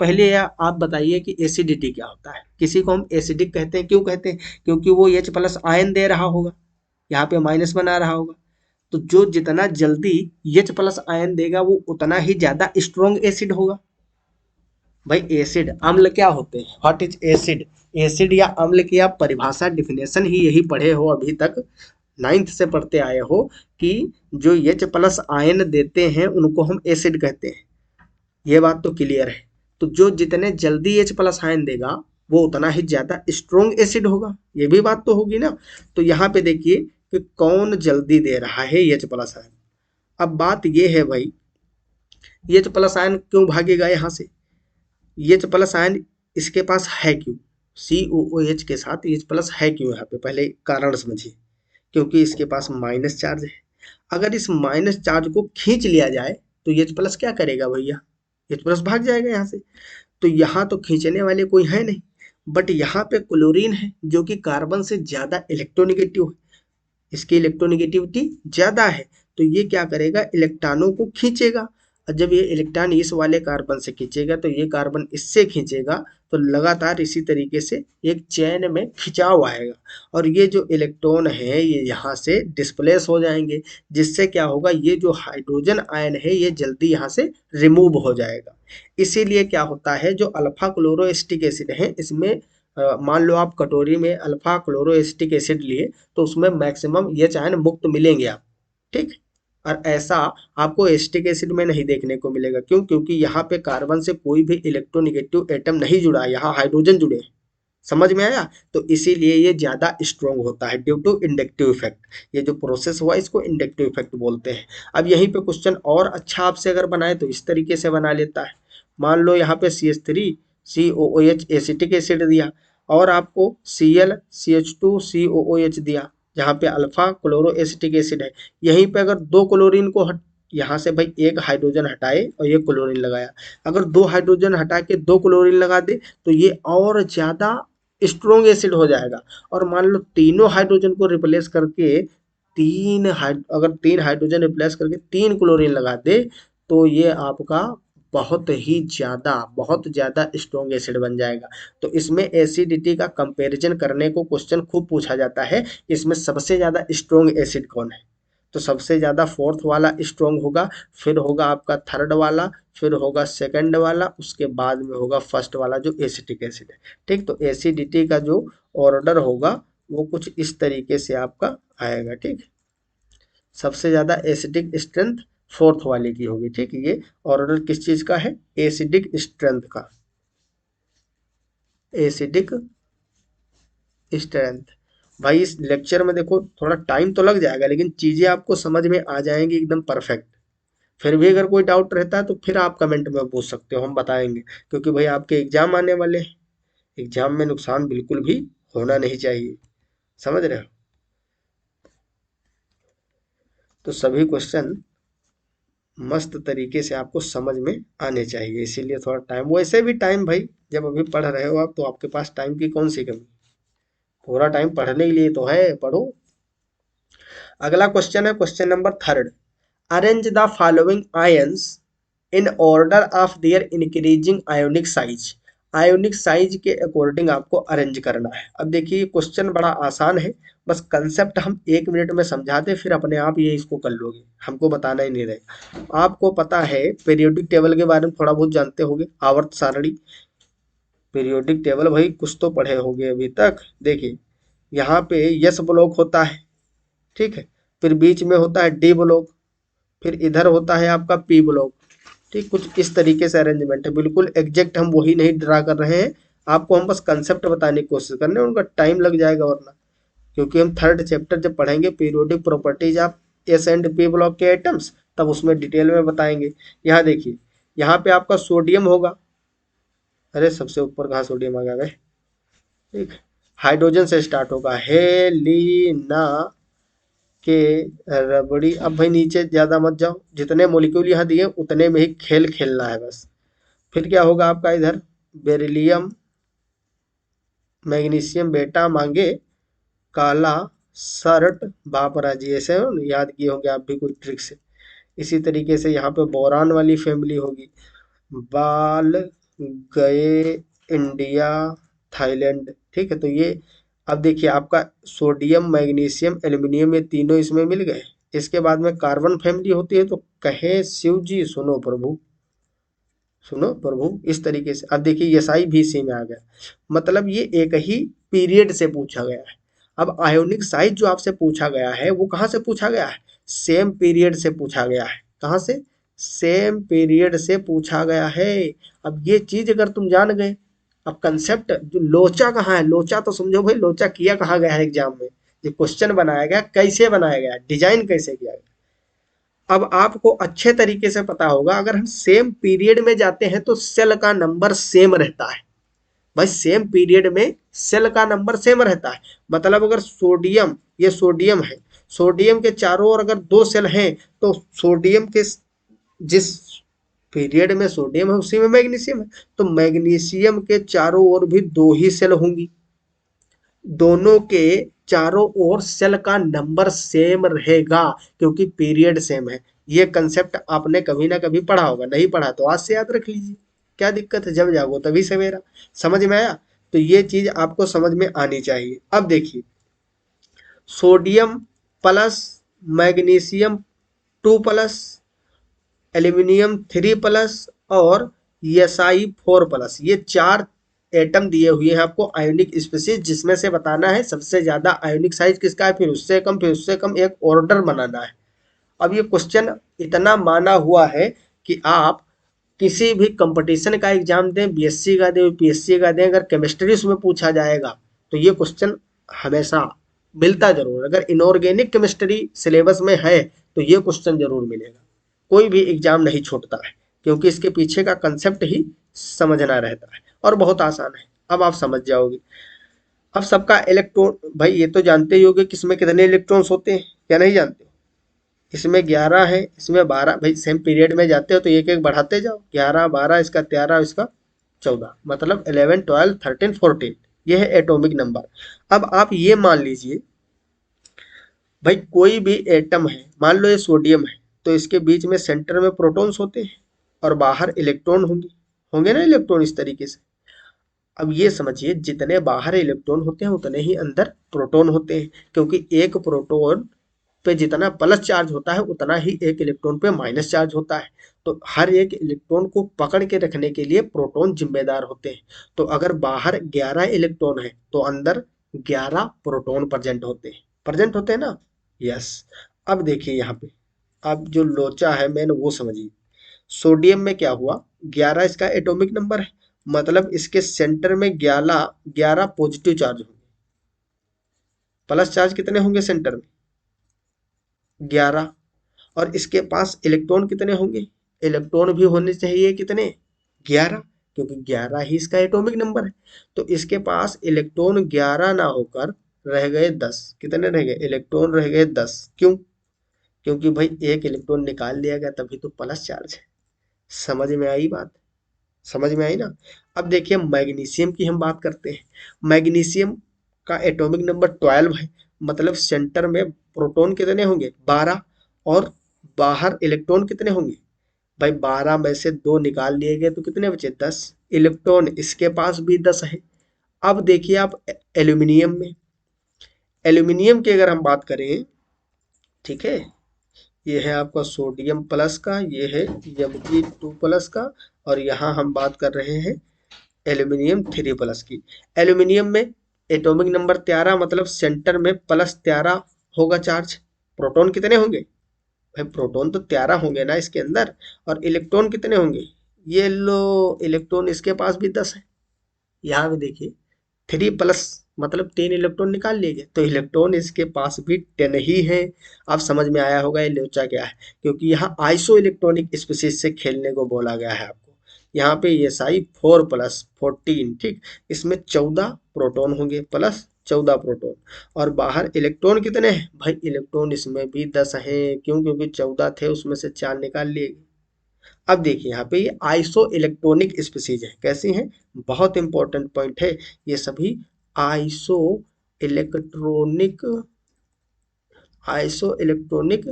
पहले आप बताइए कि एसिडिटी क्या होता है। किसी को हम एसिडिक कहते हैं, क्यों कहते हैं, क्योंकि वो H+ आयन दे रहा होगा, यहाँ पे माइनस बना रहा होगा। तो जो जितना जल्दी H+ आयन देगा वो उतना ही ज्यादा स्ट्रॉन्ग एसिड होगा। भाई एसिड अम्ल क्या होते हैं, व्हाट इज एसिड। एसिड या अम्ल की आप परिभाषा डिफिनेशन ही यही पढ़े हो अभी तक, नाइन्थ से पढ़ते आए हो कि जो H+ आयन देते हैं उनको हम एसिड कहते हैं। ये बात तो क्लियर है। तो जो जितने जल्दी H+ आयन देगा वो उतना ही ज्यादा स्ट्रॉन्ग एसिड होगा, ये भी बात तो होगी ना। तो यहाँ पे देखिए कि कौन जल्दी दे रहा है H+ आयन। अब बात ये है भाई, H+ आयन क्यों भागेगा यहाँ से, H+ आयन इसके पास है क्यों, COOH के साथ H+ है क्यों, यहाँ पे पहले कारण समझिए। क्योंकि इसके पास माइनस चार्ज है। अगर इस माइनस चार्ज को खींच लिया जाए तो H+ क्या करेगा भैया, H+ भाग जाएगा यहाँ से। तो यहाँ तो खींचने वाले कोई है नहीं, बट यहाँ पे क्लोरीन है जो कि कार्बन से ज्यादा इलेक्ट्रोनिगेटिव है, इसकी इलेक्ट्रोनिगेटिविटी ज्यादा है। तो ये क्या करेगा, इलेक्ट्रॉनों को खींचेगा। और जब ये इलेक्ट्रॉन इस वाले कार्बन से खींचेगा तो ये कार्बन इससे खींचेगा, तो लगातार इसी तरीके से एक चेन में खिंचाव आएगा। और ये जो इलेक्ट्रॉन है ये यहाँ से डिस्प्लेस हो जाएंगे, जिससे क्या होगा, ये जो हाइड्रोजन आयन है ये जल्दी यहाँ से रिमूव हो जाएगा। इसीलिए क्या होता है, जो अल्फा क्लोरोएसिटिक एसिड है इसमें मान लो आप कटोरी में अल्फा क्लोरोएसिटिक एसिड लिए तो उसमें मैक्सिमम ये आयन मुक्त मिलेंगे आप, ठीक। और ऐसा आपको एसिटिक एसिड में नहीं देखने को मिलेगा। क्यों, क्योंकि यहाँ पे कार्बन से कोई भी इलेक्ट्रोनिगेटिव एटम नहीं जुड़ा है, यहाँ हाइड्रोजन जुड़े हैं। समझ में आया। तो इसीलिए ये ज्यादा स्ट्रॉन्ग होता है ड्यू टू इंडक्टिव इफेक्ट। ये जो प्रोसेस हुआ इसको इंडक्टिव इफेक्ट बोलते हैं। अब यहीं पे क्वेश्चन और अच्छा आपसे अगर बनाए तो इस तरीके से बना लेता है। मान लो यहाँ पे CH3COOH एसिटिक एसिड दिया, और आपको ClCH2COOH दिया, जहाँ पे अल्फा क्लोरो एसिटिक एसिड है। यहीं पे अगर दो क्लोरीन को यहाँ से भाई एक हाइड्रोजन हटाए और ये क्लोरीन लगाया, अगर दो हाइड्रोजन हटा के दो क्लोरीन लगा दे तो ये और ज्यादा स्ट्रोंग एसिड हो जाएगा। और मान लो तीनों हाइड्रोजन को रिप्लेस करके अगर तीन हाइड्रोजन रिप्लेस करके तीन क्लोरीन लगा दे तो ये आपका बहुत ज्यादा स्ट्रोंग एसिड बन जाएगा। तो इसमें एसिडिटी का कंपैरिजन करने को क्वेश्चन खूब पूछा जाता है, इसमें सबसे ज्यादा स्ट्रोंग एसिड कौन है। तो सबसे ज्यादा फोर्थ वाला स्ट्रोंग होगा, फिर होगा आपका थर्ड वाला, फिर होगा सेकंड वाला, उसके बाद में होगा फर्स्ट वाला जो एसिटिक एसिड है। ठीक, तो एसिडिटी का जो ऑर्डर होगा वो कुछ इस तरीके से आपका आएगा। ठीक, सबसे ज्यादा एसिडिक स्ट्रेंथ फोर्थ वाले की होगी। ठीक, ये ऑर्डर किस चीज का है, एसिडिक स्ट्रेंथ का, एसिडिक स्ट्रेंथ। भाई इस लेक्चर में देखो थोड़ा टाइम तो लग जाएगा लेकिन चीजें आपको समझ में आ जाएंगी एकदम परफेक्ट। फिर भी अगर कोई डाउट रहता है तो फिर आप कमेंट में पूछ सकते हो, हम बताएंगे, क्योंकि भाई आपके एग्जाम आने वाले हैं, एग्जाम में नुकसान बिल्कुल भी होना नहीं चाहिए, समझ रहे हो। तो सभी क्वेश्चन मस्त तरीके से आपको समझ में आने चाहिए, इसीलिए थोड़ा टाइम, वैसे भी टाइम भाई जब अभी पढ़ रहे हो आप तो आपके पास टाइम की कौन सी कमी, पूरा टाइम पढ़ने के लिए तो है, पढ़ो। अगला क्वेश्चन है question number third, arrange the following ions in order of their increasing ionic size. Ionic size के अकॉर्डिंग आपको अरेंज करना है। अब देखिए क्वेश्चन बड़ा आसान है, बस कंसेप्ट हम 1 मिनट में समझाते फिर अपने आप ये इसको कर लोगे, हमको बताना ही नहीं रहेगा। आपको पता है पीरियोडिक टेबल के बारे में थोड़ा बहुत जानते होंगे, आवर्त सारणी, पीरियोडिक टेबल भाई कुछ तो पढ़े होंगे अभी तक। देखिए यहाँ पे यस ब्लॉक होता है, ठीक है, फिर बीच में होता है डी ब्लॉक, फिर इधर होता है आपका पी ब्लॉक। ठीक, कुछ इस तरीके से अरेंजमेंट है, बिल्कुल एग्जैक्ट हम वही नहीं ड्रा कर रहे हैं, आपको हम बस कंसेप्ट बताने की कोशिश कर रहे हैं, उनका टाइम लग जाएगा वरना, क्योंकि हम थर्ड चैप्टर जब पढ़ेंगे periodic properties of S and P block के आइटम्स तब उसमें डिटेल में बताएंगे। यहाँ देखिए यहाँ पे आपका सोडियम होगा, अरे सबसे ऊपर कहाँ सोडियम आ गया भाई। ठीक, हाइड्रोजन से स्टार्ट होगा, हेलिना के रबड़ी। अब भाई नीचे ज्यादा मत जाओ, जितने मॉलिक्यूल यहाँ दिए उतने में ही खेल खेलना है बस। फिर क्या होगा आपका इधर, बेरिलियम, मैग्नीशियम बेटा मांगे, काला सर्ट बापरा जी, ऐसे हो ना, याद किए होंगे आप भी कोई ट्रिक से। इसी तरीके से यहाँ पे बोरान वाली फैमिली होगी, बाल गए, इंडिया, थाईलैंड। ठीक है, तो ये अब देखिए आपका सोडियम मैग्नीशियम एल्यूमिनियम ये तीनों इसमें मिल गए। इसके बाद में कार्बन फैमिली होती है, तो कहे शिव जी सुनो प्रभु, सुनो प्रभु, इस तरीके से। अब देखिए यसाई भी इसी में आ गया, मतलब ये एक ही पीरियड से पूछा गया है। अब आयोनिक साइज जो आपसे पूछा गया है वो कहाँ से पूछा गया है, सेम पीरियड से पूछा गया है। कहाँ से, सेम पीरियड से पूछा गया है। अब ये चीज अगर तुम जान गए, अब कंसेप्ट जो लोचा कहाँ है, लोचा तो समझो भाई, लोचा किया कहाँ गया है एग्जाम में, ये क्वेश्चन बनाया गया कैसे बनाया गया, डिजाइन कैसे किया गया। अब आपको अच्छे तरीके से पता होगा, अगर हम सेम पीरियड में जाते हैं तो सेल का नंबर सेम रहता है। भाई सेम पीरियड में सेल का नंबर सेम रहता है, मतलब अगर सोडियम, ये सोडियम है, सोडियम के चारों ओर अगर दो सेल हैं तो सोडियम के जिस पीरियड में सोडियम है उसी में मैग्नीशियम है, तो मैग्नीशियम के चारों ओर भी दो ही सेल होंगी, दोनों के चारों ओर सेल का नंबर सेम रहेगा क्योंकि पीरियड सेम है। ये कंसेप्ट आपने कभी ना कभी पढ़ा होगा, नहीं पढ़ा तो आज से याद रख लीजिए, क्या दिक्कत है, जब जागो तभी सवेरा। समझ में आया, तो ये चीज आपको समझ में आनी चाहिए। अब देखिए सोडियम प्लस, मैग्नीशियम 2+, एल्यूमिनियम 3+, और Si 4+, ये चार एटम दिए हुए हैं आपको आयोनिक स्पीशीज, जिसमें से बताना है सबसे ज्यादा आयोनिक साइज किसका है, फिर उससे कम, फिर उससे कम, एक ऑर्डर बनाना है। अब ये क्वेश्चन इतना माना हुआ है कि आप किसी भी कंपटीशन का एग्जाम दें, बीएससी का दें, यूपीएससी का दें, अगर केमिस्ट्री उसमें पूछा जाएगा तो ये क्वेश्चन हमेशा मिलता जरूर, अगर इनऑर्गेनिक केमिस्ट्री सिलेबस में है तो ये क्वेश्चन जरूर मिलेगा, कोई भी एग्जाम नहीं छूटता है, क्योंकि इसके पीछे का कंसेप्ट ही समझना रहता है और बहुत आसान है, अब आप समझ जाओगे। अब सबका इलेक्ट्रॉन, भाई ये तो जानते ही होगे किसमें कितने इलेक्ट्रॉन्स होते हैं, या नहीं जानते, इसमें 11 है, इसमें 12, भाई सेम पीरियड में जाते हो तो एक एक बढ़ाते जाओ, 11 12, इसका 13, इसका 14, मतलब 11 12 13 14, ये है एटॉमिक नंबर। अब आप ये मान लीजिए भाई कोई भी एटम है, मान लो ये सोडियम है, तो इसके बीच में सेंटर में प्रोटॉन्स होते हैं और बाहर इलेक्ट्रॉन होंगे, होंगे ना इलेक्ट्रॉन इस तरीके से। अब ये समझिए जितने बाहर इलेक्ट्रॉन होते हैं उतने ही अंदर प्रोटॉन होते हैं, क्योंकि एक प्रोटॉन पे जितना प्लस चार्ज होता है उतना ही एक इलेक्ट्रॉन पे माइनस चार्ज होता है। तो हर एक इलेक्ट्रॉन को पकड़ के रखने के लिए प्रोटॉन जिम्मेदार होते हैं। तो अगर बाहर 11 इलेक्ट्रॉन है तो अंदर 11 प्रोटॉन प्रेजेंट होते हैं ना। यस। अब देखिए यहाँ पे, अब जो लोचा है मैंने वो समझिए। सोडियम में क्या हुआ, 11 इसका एटॉमिक नंबर है, मतलब इसके सेंटर में 11 11 पॉजिटिव चार्ज होंगे। प्लस चार्ज कितने होंगे सेंटर में, 11। और इसके पास इलेक्ट्रॉन कितने होंगे, इलेक्ट्रॉन भी होने चाहिए कितने, 11, क्योंकि 11 ही इसका एटॉमिक नंबर है। तो इसके पास इलेक्ट्रॉन 11 ना होकर रह गए 10, कितने रह गए, इलेक्ट्रॉन रह गए 10। क्यों, क्योंकि भाई एक इलेक्ट्रॉन निकाल लिया गया तभी तो प्लस चार्ज है। समझ में आई बात, समझ में आई ना। अब देखिए मैग्नीशियम की हम बात करते हैं। मैग्नीशियम का एटॉमिक नंबर 12 है, मतलब सेंटर में प्रोटॉन कितने होंगे, 12, और बाहर इलेक्ट्रॉन कितने होंगे, भाई 12 में से 2 निकाल लिए गए तो कितने बचे, 10 इलेक्ट्रॉन, इसके पास भी 10 है। अब देखिए आप एल्यूमिनियम में, एल्यूमिनियम की अगर हम बात करें, ठीक है, ये है आपका सोडियम प्लस का, ये है Mg2 प्लस का, और यहाँ हम बात कर रहे हैं एल्यूमिनियम 3 प्लस की। एल्यूमिनियम में एटॉमिक नंबर 13, मतलब सेंटर में प्लस 13 होगा चार्ज। प्रोटॉन कितने होंगे, भाई प्रोटॉन तो 13 होंगे ना इसके अंदर, और इलेक्ट्रॉन कितने होंगे, ये लो इलेक्ट्रॉन इसके पास भी 10 है। यहाँ पे देखिए 3 प्लस मतलब 10 इलेक्ट्रॉन निकाल लिए गए, तो इलेक्ट्रॉन इसके पास भी 10 ही है। अब समझ में आया होगा ये लोचा क्या है, क्योंकि यहाँ आइसो इलेक्ट्रॉनिक स्पीशीज से खेलने को बोला गया है आपको। यहाँ पे ये साई 4 प्लस 14, ठीक, इसमें 14 प्रोटॉन होंगे, प्लस 14 प्रोटॉन, और बाहर इलेक्ट्रॉन कितने हैं, भाई इलेक्ट्रॉन इसमें भी 10 हैं। क्यों, क्योंकि 14 थे उसमें से 4 निकाल लिए गए। अब देखिए यहाँ पे ये आइसो इलेक्ट्रॉनिक स्पीशीज है, कैसी हैं, बहुत इंपॉर्टेंट पॉइंट है, ये सभी iso electronic, iso electronic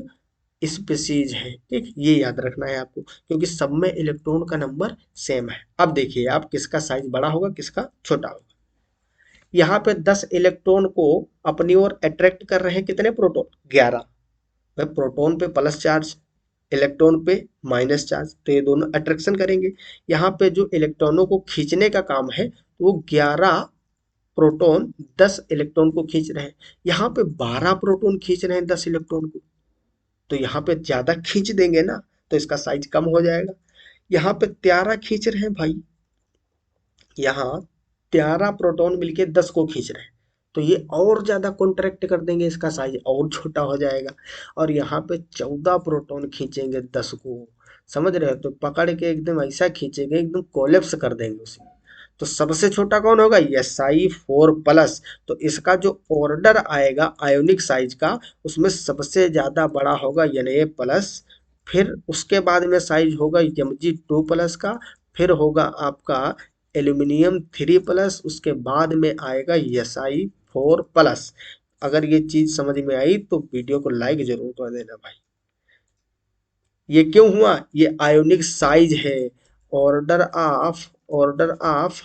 species है, ठीक, ये याद रखना है आपको, क्योंकि सब में इलेक्ट्रॉन का नंबर सेम है। अब देखिए आप किसका साइज बड़ा होगा किसका छोटा होगा। यहाँ पे 10 इलेक्ट्रॉन को अपनी ओर अट्रैक्ट कर रहे हैं कितने, प्रोटॉन 11, भाई प्रोटॉन पे प्लस चार्ज, इलेक्ट्रॉन पे माइनस चार्ज, तो ये दोनों अट्रैक्शन करेंगे। यहाँ पे जो इलेक्ट्रॉनों को खींचने का काम है तो वो 11 प्रोटॉन 10 इलेक्ट्रॉन को खींच रहे हैं। यहाँ पे 12 प्रोटॉन खींच रहे हैं 10 इलेक्ट्रॉन को, तो यहाँ पे ज्यादा खींच देंगे ना, तो इसका साइज कम हो जाएगा। यहाँ पे 13 खींच रहे हैं भाई, यहाँ 13 प्रोटॉन मिलके 10 को खींच रहे हैं, तो ये और ज्यादा कॉन्ट्रैक्ट कर देंगे, इसका साइज और छोटा हो जाएगा। और यहाँ पे 14 प्रोटॉन खींचेंगे 10 को, समझ रहे हो, तो पकड़ के एकदम ऐसा खींचेंगे एकदम कोलेप्स कर देंगे उसे। तो सबसे छोटा कौन होगा, Si4 प्लस। तो इसका जो ऑर्डर आएगा आयोनिक साइज का, उसमें सबसे ज्यादा बड़ा होगा Na प्लस, फिर उसके बाद में साइज होगा Mg2 प्लस का, फिर होगा आपका एल्यूमिनियम 3 प्लस, उसके बाद में आएगा Si4 प्लस। अगर ये चीज समझ में आई तो वीडियो को लाइक जरूर कर देना भाई। ये क्यों हुआ, ये आयोनिक साइज है, ऑर्डर ऑफ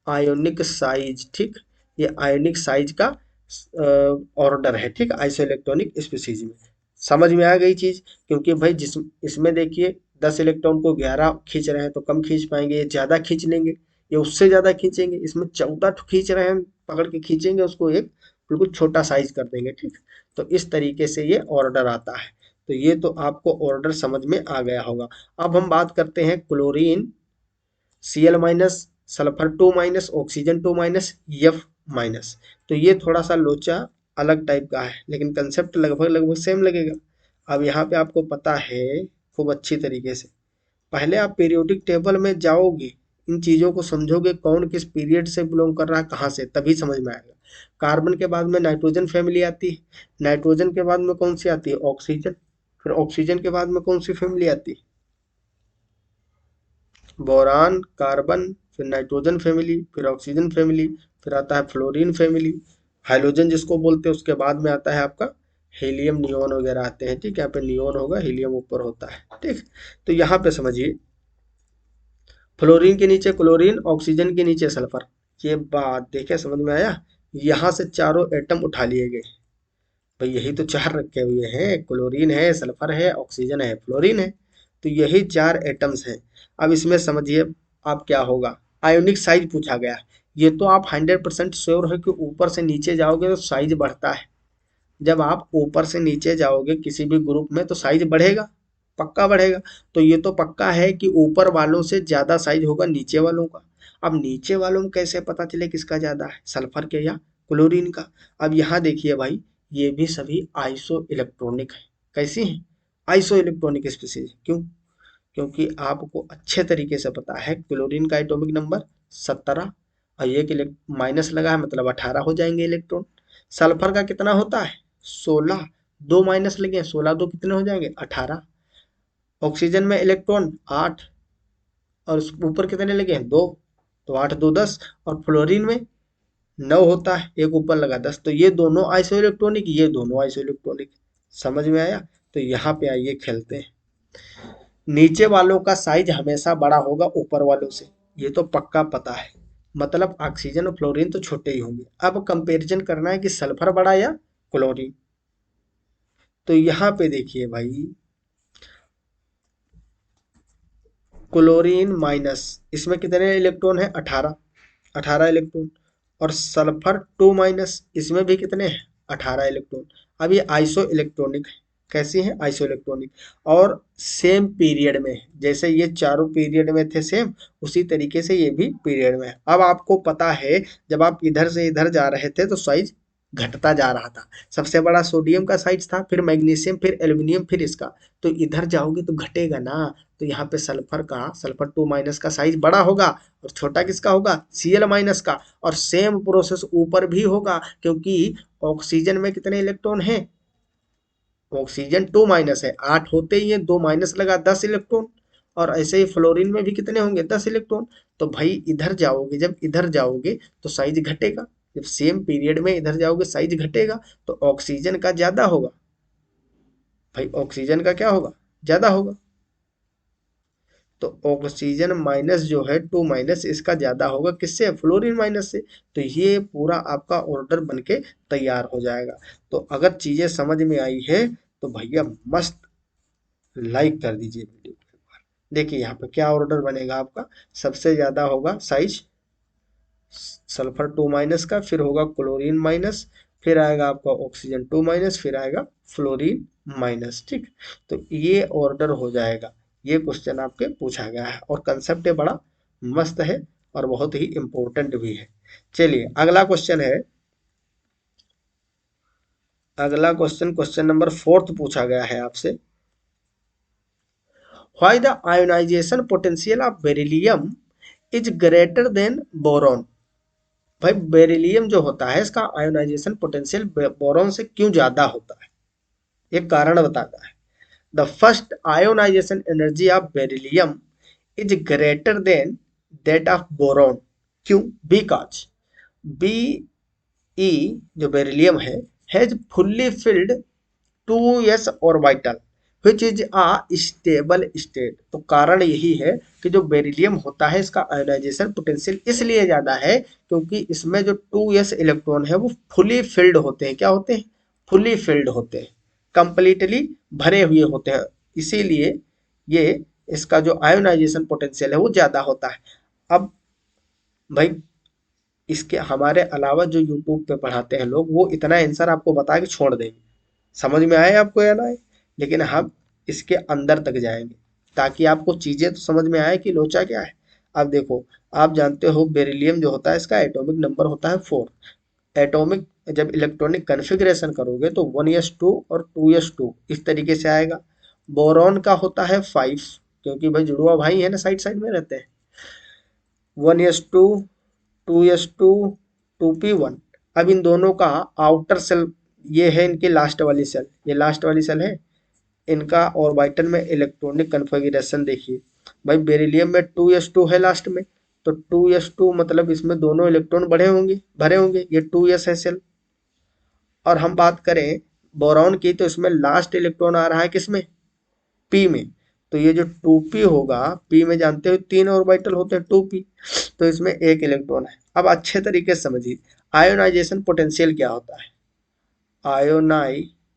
आयोनिक साइज, ठीक, ये आयोनिक साइज का ऑर्डर है, ठीक, आइसो इलेक्ट्रॉनिक स्पीशीज में। समझ में आ गई चीज, क्योंकि भाई जिस इसमें देखिए 10 इलेक्ट्रॉन को 11 खींच रहे हैं तो कम खींच पाएंगे, ये ज्यादा खींच लेंगे, ये उससे ज्यादा खींचेंगे, इसमें 14 खींच रहे हैं, पकड़ के खींचेंगे उसको, एक बिल्कुल छोटा साइज कर देंगे, ठीक। तो इस तरीके से ये ऑर्डर आता है। तो ये तो आपको ऑर्डर समझ में आ गया होगा। अब हम बात करते हैं chlorine Cl minus, sulphur 2 minus, oxygen 2 minus, F minus. तो ये थोड़ा सा लोचा अलग टाइप का है, लेकिन कंसेप्ट लगभग लगभग सेम लगेगा। अब यहाँ पे आपको पता है खूब अच्छी तरीके से, पहले आप पीरियोडिक टेबल में जाओगे, इन चीज़ों को समझोगे, कौन किस पीरियड से बिलोंग कर रहा है, कहाँ से, तभी समझ में आएगा। कार्बन के बाद में नाइट्रोजन फैमिली आती है, नाइट्रोजन के बाद में कौन सी आती है, ऑक्सीजन, फिर ऑक्सीजन के बाद में कौन सी फैमिली आती है, बोरान, कार्बन, फिर नाइट्रोजन फैमिली, फिर ऑक्सीजन फैमिली, फिर आता है फ्लोरीन फैमिली, हाइड्रोजन जिसको बोलते हैं, उसके बाद में आता है आपका हीलियम, नियोन वगैरह आते हैं। ठीक है, यहाँ पे नियोन होगा, हीलियम ऊपर होता है। ठीक, तो यहाँ पे समझिए, फ्लोरीन के नीचे क्लोरीन, ऑक्सीजन के नीचे सल्फर। ये बात देखे, समझ में आया। यहाँ से चारों एटम उठा लिए गए, भाई यही तो चार रखे हुए हैं, क्लोरीन है, सल्फर है, ऑक्सीजन है, फ्लोरीन है, तो यही चार एटम्स हैं। अब इसमें समझिए आप क्या होगा, आयोनिक साइज पूछा गया है। ये तो आप 100% श्योर है कि ऊपर से नीचे जाओगे तो साइज बढ़ता है। जब आप ऊपर से नीचे जाओगे किसी भी ग्रुप में तो साइज बढ़ेगा, पक्का बढ़ेगा। तो ये तो पक्का है कि ऊपर वालों से ज्यादा साइज होगा नीचे वालों का। अब नीचे वालों में कैसे पता चले किसका ज्यादा है, सल्फर के या क्लोरीन का। अब यहाँ देखिए भाई, ये भी सभी आइसो इलेक्ट्रॉनिक है। कैसी हैं, आइसो इलेक्ट्रॉनिक स्पीसीज। क्यों, क्योंकि आपको अच्छे तरीके से पता है क्लोरीन का एटॉमिक नंबर 17, और एक माइनस लगा है मतलब 18 हो जाएंगे इलेक्ट्रॉन। सल्फर का कितना होता है, 16, दो माइनस लगे, 16 दो कितने हो जाएंगे, 18। ऑक्सीजन में इलेक्ट्रॉन 8, और ऊपर कितने लगे हैं, 2, तो 8 2 10। और फ्लोरीन में 9 होता है, एक ऊपर लगा 10, तो ये दोनों आइसो इलेक्ट्रॉनिक, ये दोनों आइसो इलेक्ट्रॉनिक। समझ में आया। तो यहाँ पे आइए खेलते हैं। नीचे वालों का साइज हमेशा बड़ा होगा ऊपर वालों से, ये तो पक्का पता है। मतलब ऑक्सीजन और फ्लोरीन तो छोटे ही होंगे। अब कंपैरिजन करना है कि सल्फर बड़ा या क्लोरीन। तो यहाँ पे देखिए भाई, क्लोरीन माइनस, इसमें कितने इलेक्ट्रॉन है, 18, 18 इलेक्ट्रॉन। और सल्फर 2 माइनस, इसमें भी कितने हैं, 18 इलेक्ट्रॉन। अब ये आइसो इलेक्ट्रॉनिक है। कैसी है, आइसो इलेक्ट्रॉनिक। और सेम पीरियड में है। जैसे ये चारों पीरियड में थे सेम, उसी तरीके से ये भी पीरियड में है। अब आपको पता है, जब आप इधर से इधर जा रहे थे तो साइज घटता जा रहा था। सबसे बड़ा सोडियम का साइज था, फिर मैग्नीशियम, फिर एल्यूमिनियम, फिर इसका। तो इधर जाओगे तो घटेगा ना। तो यहाँ पे सल्फर का, सल्फर 2 माइनस का साइज बड़ा होगा, और छोटा किसका होगा, Cl माइनस का। और सेम प्रोसेस ऊपर भी होगा, क्योंकि ऑक्सीजन में कितने इलेक्ट्रॉन हैं, ऑक्सीजन 2 माइनस है, 8 होते ही है, 2 माइनस लगा 10 इलेक्ट्रॉन। और ऐसे ही फ्लोरीन में भी कितने होंगे, 10 इलेक्ट्रॉन। तो भाई इधर जाओगे, जब इधर जाओगे तो साइज घटेगा। जब सेम पीरियड में इधर जाओगे साइज घटेगा, तो ऑक्सीजन का ज्यादा होगा। भाई ऑक्सीजन का क्या होगा, ज्यादा होगा। तो ऑक्सीजन माइनस जो है 2 माइनस, इसका ज्यादा होगा किससे, फ्लोरीन माइनस से। तो ये पूरा आपका ऑर्डर बनके तैयार हो जाएगा। तो अगर चीजें समझ में आई है तो भैया मस्त लाइक कर दीजिए वीडियो को एक बार। देखिए यहाँ पे क्या ऑर्डर बनेगा आपका, सबसे ज्यादा होगा साइज सल्फर 2 माइनस का, फिर होगा क्लोरीन माइनस, फिर आएगा आपका ऑक्सीजन 2 माइनस, फिर आएगा फ्लोरीन माइनस। ठीक, तो ये ऑर्डर हो जाएगा। ये क्वेश्चन आपके पूछा गया है, और कंसेप्ट बड़ा मस्त है और बहुत ही इंपॉर्टेंट भी है। चलिए अगला क्वेश्चन है, अगला क्वेश्चन, क्वेश्चन नंबर 4 पूछा गया है आपसे। Why the ionization potential of beryllium is greater then boron. भाई बेरिलियम जो होता है, इसका आयोनाइजेशन पोटेंशियल बोरॉन से क्यों ज्यादा होता है, एक कारण बताता है। The first ionisation energy of beryllium is greater than that of boron. क्यों, बिकॉज बी ई जो बेरिलियम है, has fully filled 2s orbital which is a stable state. तो कारण यही है कि जो बेरिलियम होता है, इसका आयोनाइजेशन पोटेंशियल इसलिए ज्यादा है क्योंकि इसमें जो 2s इलेक्ट्रॉन है वो फुली फिल्ड होते हैं। क्या होते हैं, फुली फिल्ड होते हैं, कंप्लीटली भरे हुए होते हैं। इसीलिए ये इसका जो आयोनाइजेशन पोटेंशियल है वो ज्यादा होता है। अब भाई इसके हमारे अलावा जो यूट्यूब पे पढ़ाते हैं लोग, वो इतना आंसर आपको बता के छोड़ देंगे, समझ में आए आपको या ना आए। लेकिन हम इसके अंदर तक जाएंगे ताकि आपको चीजें तो समझ में आए कि लोचा क्या है। अब देखो, आप जानते हो बेरिलियम जो होता है, इसका एटॉमिक नंबर होता है 4। एटॉमिक जब इलेक्ट्रॉनिक कन्फिग्रेशन करोगे तो 1s2 और 2s2 इस तरीके से आएगा। बोरॉन का होता है 5, क्योंकि भाई जुड़वा भाई है ना, साइड साइड में रहते हैं। 1s2, 2s2, 2p1। अब इन दोनों का आउटर सेल, ये है इनकी लास्ट वाली सेल, ये लास्ट वाली सेल है, इनका ऑर्बिटल में इलेक्ट्रॉनिक कन्फिगरेशन देखिए। भाई बेरिलियम में 2s2 है लास्ट में, तो 2s2 मतलब इसमें दोनों इलेक्ट्रॉन भरे होंगे, ये 2s है सेल। और हम बात करें बोरॉन की, तो इसमें लास्ट इलेक्ट्रॉन आ रहा है किसमें, पी में। तो ये जो 2p होगा, पी में जानते हो 3 ऑर्बिटल होते हैं 2p, तो इसमें एक इलेक्ट्रॉन है। अब अच्छे तरीके से समझिए आयोनाइजेशन पोटेंशियल क्या होता है। आयोनाइजेशन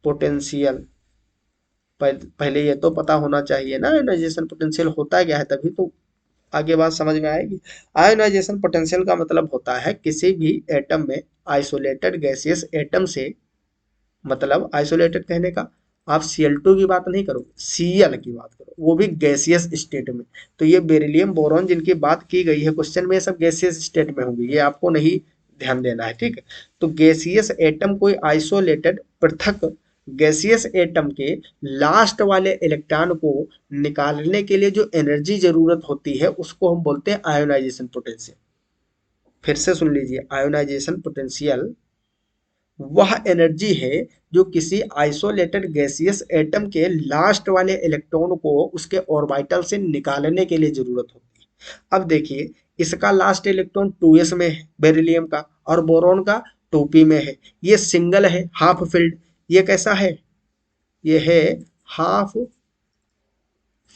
पोटेंशियल, पहले ये तो पता होना चाहिए ना आयोनाइजेशन पोटेंशियल होता क्या है, तभी तो आगे बात समझ में आएगी। आयोनाइजेशन पोटेंशियल का मतलब होता है किसी भी एटम में, आइसोलेटेड गैसियस एटम से, मतलब आइसोलेटेड कहने का, आप Cl2 की बात नहीं करो, Cl की बात करो, वो भी गैसियस स्टेट में। तो ये बेरिलियम बोरॉन जिनकी बात की गई है क्वेश्चन में, सब गैसियस स्टेट में होंगे, ये आपको नहीं ध्यान देना है, ठीक है। तो गैसियस एटम कोई आइसोलेटेड पृथक गैसियस एटम के लास्ट वाले इलेक्ट्रॉन को निकालने के लिए जो एनर्जी जरूरत होती है, उसको हम बोलते हैं आयोनाइजेशन पोटेंशियल। फिर से सुन लीजिए, आयोनाइजेशन पोटेंशियल वह एनर्जी है जो किसी आइसोलेटेड गैसियस एटम के लास्ट वाले इलेक्ट्रॉन को उसके ऑर्बिटल से निकालने के लिए जरूरत होती है। अब देखिए, इसका लास्ट इलेक्ट्रॉन 2s में है बेरिलियम का, और बोरॉन का 2p में है। ये सिंगल है, हाफ फिल्ड। ये कैसा है, ये है हाफ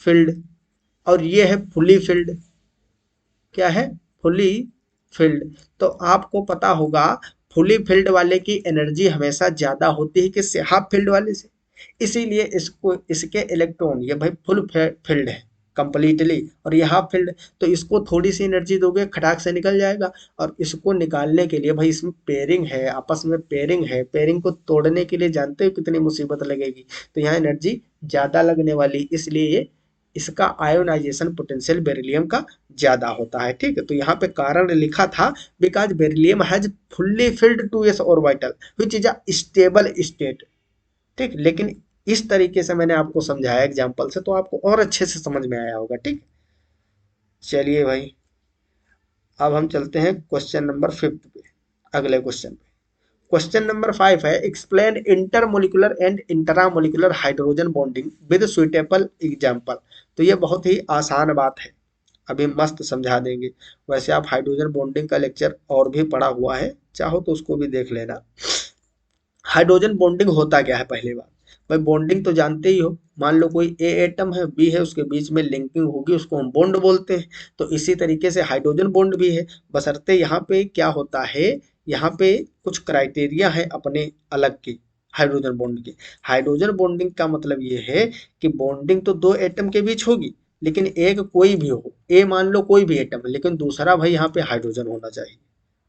फिल्ड। और ये है फुली फिल्ड। क्या है, फुली फिल्ड। तो आपको पता होगा फुली फिल्ड वाले की एनर्जी हमेशा ज्यादा होती है किससे, हाफ फील्ड वाले से। इसीलिए इसको, इसके इलेक्ट्रॉन, ये भाई फुल फील्ड है कंप्लीटली, और ये हाफ फील्ड, तो इसको थोड़ी सी एनर्जी दोगे खटाक से निकल जाएगा। और इसको निकालने के लिए भाई इसमें पेयरिंग है, आपस में पेयरिंग है, पेयरिंग को तोड़ने के लिए जानते हो कितनी मुसीबत लगेगी, तो यहाँ एनर्जी ज्यादा लगने वाली, इसलिए इसका आयोनाइजेशन पोटेंशियल बेरिलियम का ज्यादा होता है, ठीक है। तो यहाँ पे कारण लिखा था, because beryllium has fully filled 2s orbital which is a stable state, ठीक। लेकिन इस तरीके से मैंने आपको समझाया एग्जांपल से, तो आपको और अच्छे से समझ में आया होगा, ठीक। चलिए भाई, अब हम चलते हैं क्वेश्चन नंबर 5 पे, अगले क्वेश्चन पे। क्वेश्चन नंबर 5 है, explain intermolecular and intramolecular hydrogen bonding with suitable example. तो ये बहुत ही आसान बात है, अभी मस्त समझा देंगे। वैसे आप हाइड्रोजन बॉन्डिंग का लेक्चर और भी पढ़ा हुआ है, चाहो तो उसको भी देख लेना। हाइड्रोजन बॉन्डिंग होता क्या है, पहली बात भाई, बॉन्डिंग तो जानते ही हो। मान लो कोई ए एटम है, बी है, उसके बीच में लिंकिंग होगी, उसको हम बॉन्ड बोलते हैं। तो इसी तरीके से हाइड्रोजन बॉन्ड भी है, बशर्ते यहाँ पे क्या होता है, यहाँ पे कुछ क्राइटेरिया है अपने अलग के हाइड्रोजन बॉन्ड के। हाइड्रोजन बॉन्डिंग का मतलब ये है कि बॉन्डिंग तो दो एटम के बीच होगी, लेकिन एक कोई भी हो, ए मान लो कोई भी एटम है, लेकिन दूसरा भाई यहाँ पे हाइड्रोजन होना चाहिए,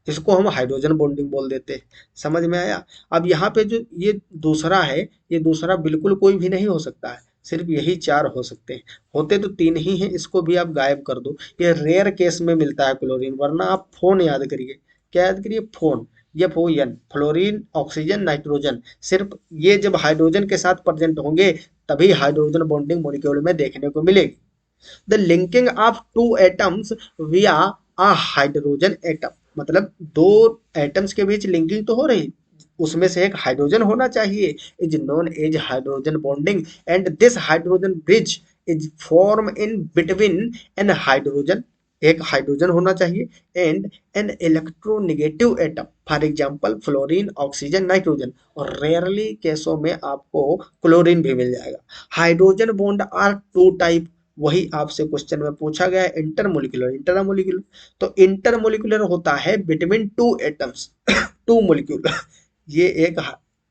इसको हम हाइड्रोजन बॉन्डिंग बोल देते हैं। समझ में आया। अब यहाँ पे जो ये दूसरा है, ये दूसरा बिल्कुल कोई भी नहीं हो सकता है, सिर्फ यही चार हो सकते हैं, होते तो तीन ही हैं, इसको भी आप गायब कर दो। ये रेयर केस में मिलता है क्लोरीन, वरना आप फोन याद करिए, क्या याद करिए, phone, FON, fluorine, oxygen, nitrogen. सिर्फ ये जब हाइड्रोजन के साथ प्रेजेंट होंगे, तभी हाइड्रोजन बॉन्डिंग मॉलिक्यूल में देखने को मिलेगी। The linking of two atoms विया अ हाइड्रोजन एटम, मतलब दो एटम्स के बीच लिंकिंग तो हो रही, उसमें से एक हाइड्रोजन होना चाहिए, is known as hydrogen bonding, and this hydrogen bridge is form in between an hydrogen, एक हाइड्रोजन होना चाहिए, and an electronegative atom, for example fluorine, oxygen, nitrogen, और रेयरली केसों में आपको क्लोरीन भी मिल जाएगा। Hydrogen bond are two type, वही आपसे क्वेश्चन में पूछा गया है, इंटरमोलिकुलर, इंटरामोलिकुलर। तो इंटरमोलिकुलर होता है between two atoms, two molecule. ये एक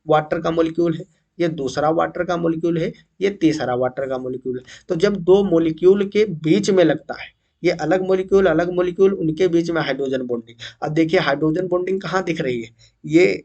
वाटर का मोलिक्यूल है, ये दूसरा वाटर का मोलिक्यूल है, ये तीसरा वाटर का मोलिक्यूल है। तो जब दो मोलिक्यूल के बीच में लगता है, ये अलग मोलिक्यूल अलग मोलिक्यूल, उनके बीच में हाइड्रोजन बॉन्डिंग। अब देखिए हाइड्रोजन बॉन्डिंग कहाँ दिख रही है, ये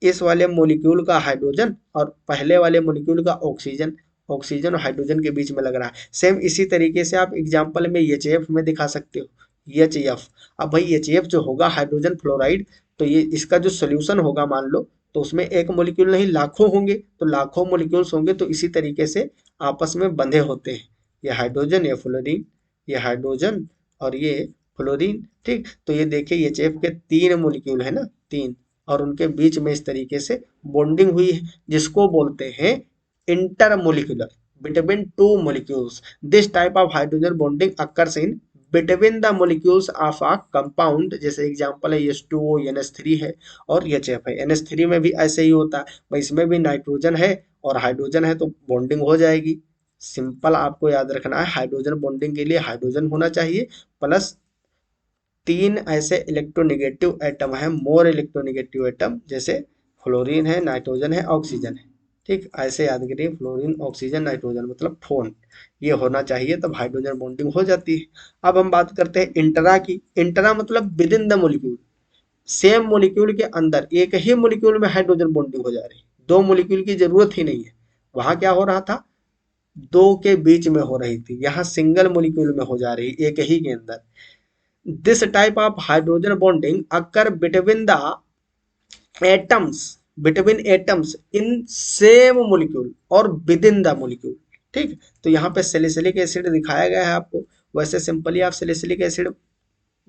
इस वाले मोलिक्यूल का हाइड्रोजन और पहले वाले मोलिक्यूल का ऑक्सीजन, ऑक्सीजन और हाइड्रोजन के बीच में लग रहा है। सेम इसी तरीके से आप एग्जांपल में HF में दिखा सकते हो, HF। अब भाई HF जो होगा हाइड्रोजन फ्लोराइड, तो ये इसका जो सोल्यूशन होगा मान लो, तो उसमें एक मोलिक्यूल नहीं लाखों होंगे, तो लाखों मोलिक्यूल्स होंगे, तो इसी तरीके से आपस में बंधे होते हैं, ये हाइड्रोजन, ये फ्लोरीन, ये हाइड्रोजन और ये फ्लोरीन, ठीक। तो ये देखिए एचएफ के 3 मॉलिक्यूल है ना, 3, और उनके बीच में इस तरीके से बॉन्डिंग हुई है, जिसको बोलते हैं intermolecular, between two molecules. This type of hydrogen bonding occurs in between the molecules of a compound, जैसे एग्जांपल है H2O, NH3 है और HF है। NH3 में भी ऐसे ही होता है भाई, इसमें भी नाइट्रोजन है और हाइड्रोजन है तो बॉन्डिंग हो जाएगी। सिंपल आपको याद रखना है, हाइड्रोजन बॉन्डिंग के लिए हाइड्रोजन होना चाहिए प्लस 3 ऐसे इलेक्ट्रोनेगेटिव एटम है, मोर इलेक्ट्रोनेगेटिव एटम, जैसे फ्लोरीन है, नाइट्रोजन है, ऑक्सीजन है, ठीक। ऐसे याद करिए, फ्लोरीन, ऑक्सीजन, नाइट्रोजन मतलब फोन, ये होना चाहिए तब हाइड्रोजन बॉन्डिंग हो जाती है। अब हम बात करते हैं इंटरा की। इंटरा मतलब with in the molecule, same molecule के अंदर एक ही मोलिक्यूल में हाइड्रोजन बॉन्डिंग हो जा रही है, दो मोलिक्यूल की जरूरत ही नहीं है। वहां क्या हो रहा था, दो के बीच में हो रही थी, यहाँ सिंगल मोलिक्यूल में हो जा रही एक ही के अंदर। This type of hydrogen bonding occur atoms between atoms in same molecule और within the molecule, ठीक। तो यहाँ पे सैलिसिलिक एसिड दिखाया गया है आपको। वैसे सिंपली आप सैलिसिलिक एसिड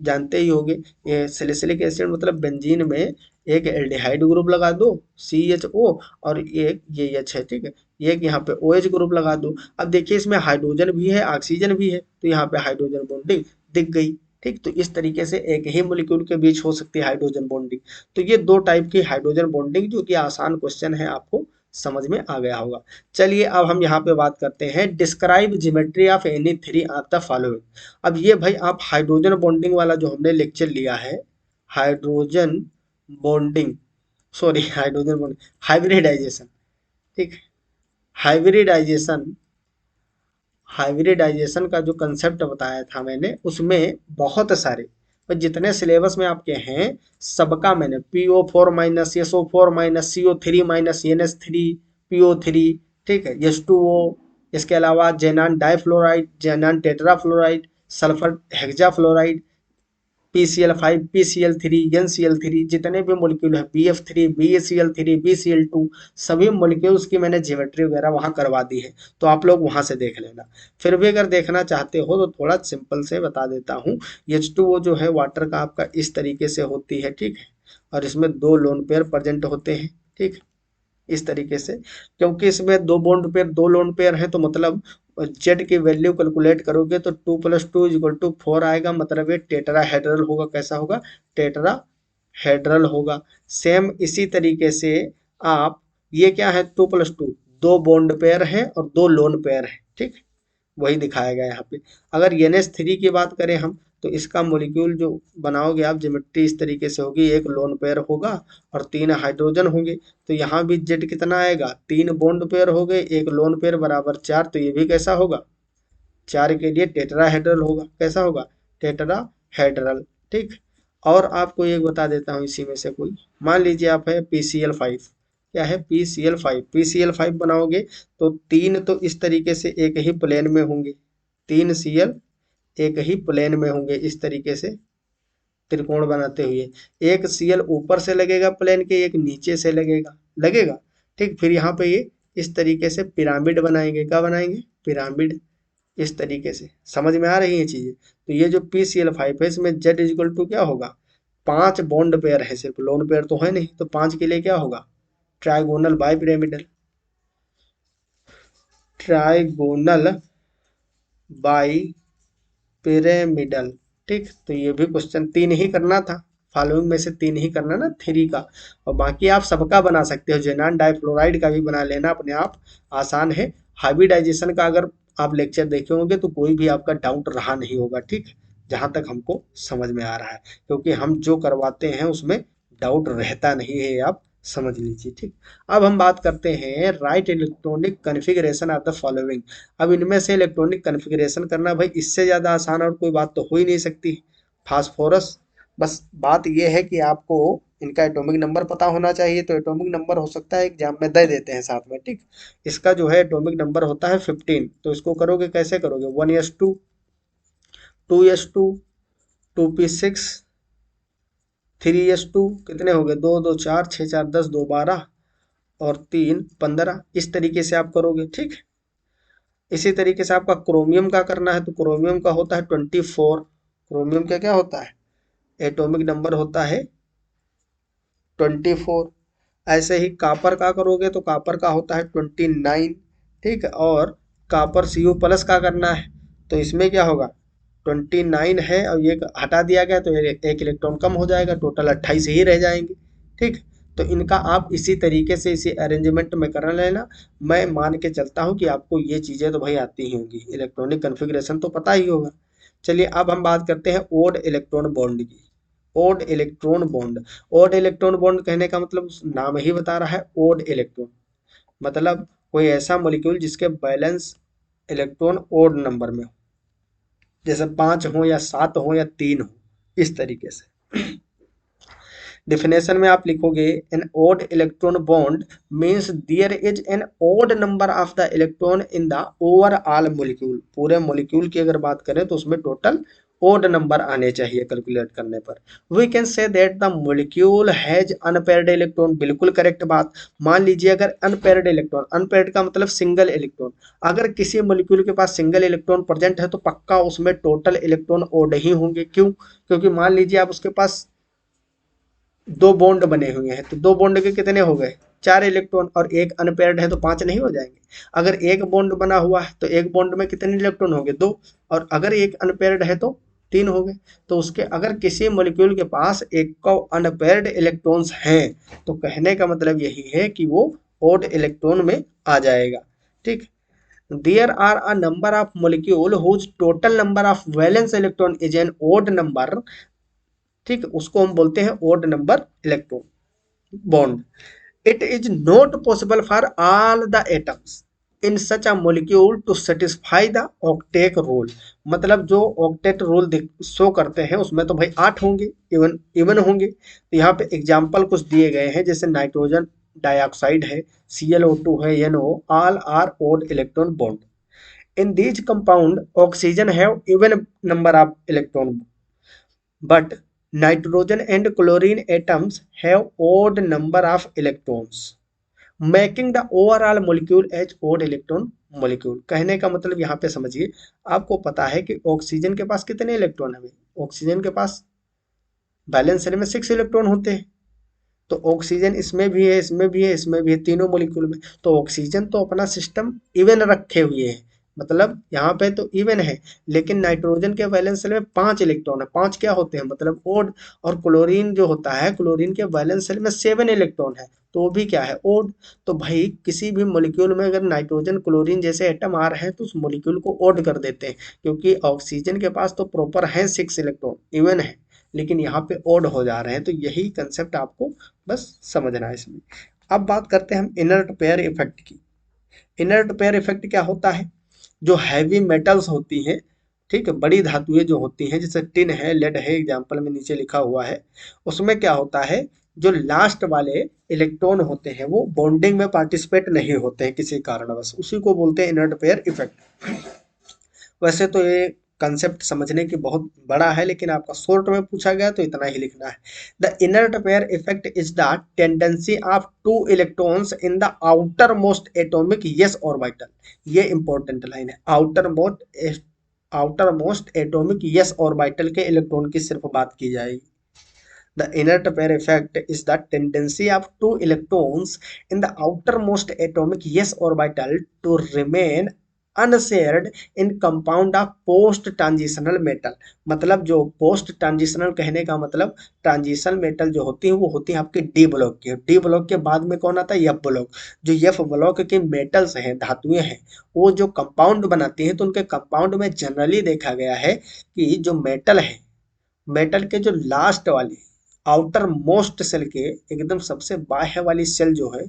जानते ही होंगे, ये सैलिसिलिक एसिड मतलब बेंजीन में एक एल्डिहाइड ग्रुप लगा दो CHO और एक ये H है, ठीक है, एक यहाँ पे OH ग्रुप लगा दो। अब देखिए इसमें हाइड्रोजन भी है, ऑक्सीजन भी है, तो यहाँ पे हाइड्रोजन बॉन्डिंग दिख गई, ठीक। तो इस तरीके से एक ही मोलिक्यूल के बीच हो सकती है हाइड्रोजन बॉन्डिंग। तो ये दो टाइप की हाइड्रोजन बॉन्डिंग, जो कि आसान क्वेश्चन है, आपको समझ में आ गया होगा। चलिए अब हम यहाँ पे बात करते हैं, describe geometry of any three of the following. अब ये भाई आप हाइड्रोजन बॉन्डिंग वाला जो हमने लेक्चर लिया है, hydrogen bonding, sorry hydrogen bonding, hybridisation, ठीक। हाइब्रिडाइजेशन, हाइब्रिडाइजेशन का जो कंसेप्ट बताया था मैंने, उसमें बहुत सारे जितने सिलेबस में आपके हैं सबका मैंने PO4 minus SO4 minus CO3 minus NH3 PO3, ठीक है, H2O, इसके अलावा xenon difluoride, xenon tetrafluoride, sulphur hexafluoride, PCl5, PCl3, NCl3, जितने भी मोलिक्यूल है, BF3, BaCl3, BCl2, सभी मोलिक्यूल्स की मैंने ज्योमेट्री वगैरह वहाँ करवा दी है, तो आप लोग वहाँ से देख लेना। फिर भी अगर देखना चाहते हो तो थोड़ा सिंपल से बता देता हूँ। H2O जो है वाटर का आपका इस तरीके से होती है, ठीक है, और इसमें 2 लोन पेयर प्रेजेंट होते हैं, ठीक, इस तरीके से। क्योंकि इसमें दो लोन पेयर है तो मतलब जेड की वैल्यू कैलकुलेट करोगे तो 2 + 2 = 4 आएगा, मतलब ये टेट्राहेड्रल होगा। कैसा होगा, टेट्राहेड्रल होगा। सेम इसी तरीके से आप, ये क्या है, 2 + 2, 2 बॉन्ड पेयर है और 2 लोन पेयर है, ठीक, वही दिखाया गया है यहाँ पे। अगर NH3 की बात करें हम, तो इसका मॉलिक्यूल जो बनाओगे आप, ज्योमेट्री इस तरीके से होगी, एक लोन पेयर होगा और 3 हाइड्रोजन होंगे। तो यहाँ भी जेड कितना आएगा, 3 बॉन्ड पेयर हो गए, एक लोन पेयर बराबर 4, तो ये भी कैसा होगा, 4 के लिए टेट्राहेड्रल होगा। कैसा होगा, टेट्राहेड्रल, ठीक। और आपको एक बता देता हूँ इसी में से कोई, मान लीजिए आप है PCl5, क्या है, PCl5 बनाओगे तो 3 तो इस तरीके से एक ही प्लेन में होंगे, 3 Cl एक ही प्लेन में होंगे इस तरीके से त्रिकोण बनाते हुए। एक Cl ऊपर से लगेगा प्लेन के, एक नीचे से लगेगा लगेगा ठीक। फिर यहाँ पे ये इस तरीके से पिरामिड बनाएंगे, क्या बनाएंगे, पिरामिड, इस तरीके से। समझ में आ रही है चीजें। तो ये जो PCl5 है, इसमें Z = क्या होगा, 5 बॉन्ड पेयर है, सिर्फ लोन पेयर तो है नहीं, तो 5 के लिए क्या होगा, trigonal bi pyramidal, trigonal bi pyramidal, ठीक। तो ये भी क्वेश्चन 3 ही करना था, फॉलोइंग में से 3 ही करना ना, 3 का, और बाकी आप सबका बना सकते हो। जेनान डाइफ्लोराइड का भी बना लेना, अपने आप आसान है। हाइब्रिडाइजेशन का अगर आप लेक्चर देखे होंगे तो कोई भी आपका डाउट रहा नहीं होगा, ठीक, जहां तक हमको समझ में आ रहा है, क्योंकि हम जो करवाते हैं उसमें डाउट रहता नहीं है, आप समझ लीजिए, ठीक। अब हम बात करते हैं right electronic configuration of the following. अब इनमें से इलेक्ट्रॉनिक कन्फिगरेशन करना भाई, इससे ज़्यादा आसान और कोई बात तो हो ही नहीं सकती। फास्फोरस, बस बात यह है कि आपको इनका एटॉमिक नंबर पता होना चाहिए, तो एटॉमिक नंबर हो सकता है एग्जाम में दे देते हैं साथ में, ठीक। इसका जो है एटॉमिक नंबर होता है 15। तो इसको करोगे, कैसे करोगे, 1s2, 2s2, 2p6, 3s2, कितने हो गए, 2 2 4, 6 4 10, 2 12 और 3 15, इस तरीके से आप करोगे, ठीक। इसी तरीके से आपका क्रोमियम का करना है तो क्रोमियम का होता है 24। क्रोमियम का क्या होता है, एटॉमिक नंबर होता है 24। ऐसे ही कापर का करोगे तो कापर का होता है 29। ठीक है, और कापर Cu प्लस का करना है तो इसमें क्या होगा, 29 है और ये हटा दिया गया तो एक इलेक्ट्रॉन कम हो जाएगा, टोटल 28 ही रह जाएंगे। ठीक, तो इनका आप इसी तरीके से इसी अरेंजमेंट में कर लेना। मैं मान के चलता हूँ कि आपको ये चीज़ें तो भाई आती ही होंगी, इलेक्ट्रॉनिक कन्फिग्रेशन तो पता ही होगा। चलिए अब हम बात करते हैं ओड इलेक्ट्रॉन बॉन्ड की। Odd electron bond, odd electron bond कहने का मतलब नाम ही बता रहा है ओड इलेक्ट्रॉन, मतलब कोई ऐसा मॉलिक्यूल जिसके बैलेंस इलेक्ट्रॉन ओड नंबर में हो, जैसे 5 हो या 7 हो या 3 हो, इस तरीके से। डिफिनेशन में आप लिखोगे an odd electron bond means there is an odd number of the electron in the overall molecule. पूरे मॉलिक्यूल की अगर बात करें तो उसमें टोटल ओड नंबर आने चाहिए कैलकुलेट करने पर। We can say that the molecule has unpaired electron, बिल्कुल करेक्ट बात। मान लीजिए अगर अनपेयर्ड इलेक्ट्रॉन, अनपेयर्ड का मतलब सिंगल इलेक्ट्रॉन, अगर किसी मॉलिक्यूल के पास सिंगल इलेक्ट्रॉन प्रेजेंट है तो पक्का उसमें टोटल इलेक्ट्रॉन ओड ही होंगे। क्यों, क्योंकि मान लीजिए आप उसके पास दो बॉन्ड बने हुए हैं तो दो बॉन्ड के कितने हो गए, 4 इलेक्ट्रॉन, और एक अनपेयर्ड है तो 5 नहीं हो जाएंगे। अगर एक बॉन्ड बना हुआ है तो एक बॉन्ड में कितने इलेक्ट्रॉन हो गए, 2, और अगर एक अनपेयर्ड है तो 3 हो गए। तो उसके अगर किसी मॉलिक्यूल के पास एक को अनपेयर्ड इलेक्ट्रॉन्स हैं तो कहने का मतलब यही है कि वो ओड इलेक्ट्रॉन में आ जाएगा। ठीक, there are a number of molecule whose total number of valence electron is an odd number. ठीक, उसको हम बोलते हैं odd number electron bond. It is not possible for all the atoms in such a molecule to satisfy the octet rule. मतलब जो octet rule show करते हैं उसमें तो भाई 8 होंगे, इवन इवन होंगे। तो यहाँ पे एग्जाम्पल कुछ दिए गए हैं, जैसे नाइट्रोजन डाइऑक्साइड है, ClO2 है, NO, all are odd electron bond. In these compound oxygen have even number of electron, but nitrogen and chlorine atoms have odd number of electrons, making the overall molecule as odd electron molecule। कहने का मतलब यहाँ पे समझिए, आपको पता है कि ऑक्सीजन के पास कितने इलेक्ट्रॉन है, ऑक्सीजन के पास बैलेंस शेल में 6 इलेक्ट्रॉन होते हैं। तो ऑक्सीजन इसमें भी है, इसमें भी है, इसमें भी है, तीनों मॉलिक्यूल में। तो ऑक्सीजन तो अपना सिस्टम इवन रखे हुए है, मतलब यहाँ पे तो इवन है, लेकिन नाइट्रोजन के वैलेंस शेल में 5 इलेक्ट्रॉन है, 5 क्या होते हैं मतलब ओड। और क्लोरीन जो होता है, क्लोरीन के वैलेंस शेल में 7 इलेक्ट्रॉन है, तो वो भी क्या है, ओड। तो भाई किसी भी मॉलिक्यूल में अगर नाइट्रोजन क्लोरीन जैसे एटम आ रहे हैं तो उस मॉलिक्यूल को ओड कर देते हैं, क्योंकि ऑक्सीजन के पास तो प्रॉपर है 6 इलेक्ट्रॉन, इवन है, लेकिन यहाँ पे ओड हो जा रहे हैं। तो यही कंसेप्ट आपको बस समझना है इसमें। अब बात करते हैं हम इनर्ट पेयर इफेक्ट की। इनर्ट पेयर इफेक्ट क्या होता है, जो हैवी मेटल्स होती हैं, ठीक है, बड़ी धातुएं जो होती हैं, जैसे टिन है, लेड है, एग्जाम्पल में नीचे लिखा हुआ है, उसमें क्या होता है, जो लास्ट वाले इलेक्ट्रॉन होते हैं वो बॉन्डिंग में पार्टिसिपेट नहीं होते हैं किसी कारणवश, उसी को बोलते हैं इनर्ट पेयर इफेक्ट। वैसे तो ये कंसेप्ट समझने की बहुत बड़ा है, लेकिन आपका शॉर्ट में पूछा गया तो इतना ही लिखना है। The inert pair effect is the tendency of two electrons in the outer most atomic yes orbital. ये इंपॉर्टेंट लाइन है, outer most atomic yes orbital के इलेक्ट्रॉन की सिर्फ बात की जाएगी। The inert pair effect is the tendency of two electrons in the outermost atomic s orbital to remain unshared in compound of post transitional metal। मतलब जो post transitional कहने का मतलब ट्रांजिशन मेटल जो होती है वो होती है आपके डी ब्लॉक के, डी ब्लॉक के बाद में कौन आता है, एफ ब्लॉक। जो एफ ब्लॉक के मेटल्स हैं, धातुएं हैं, वो जो कंपाउंड बनाती हैं तो उनके कंपाउंड में जनरली देखा गया है कि जो मेटल है, मेटल के जो लास्ट वाली आउटर मोस्ट सेल के एकदम सबसे बाह्य वाली सेल जो है,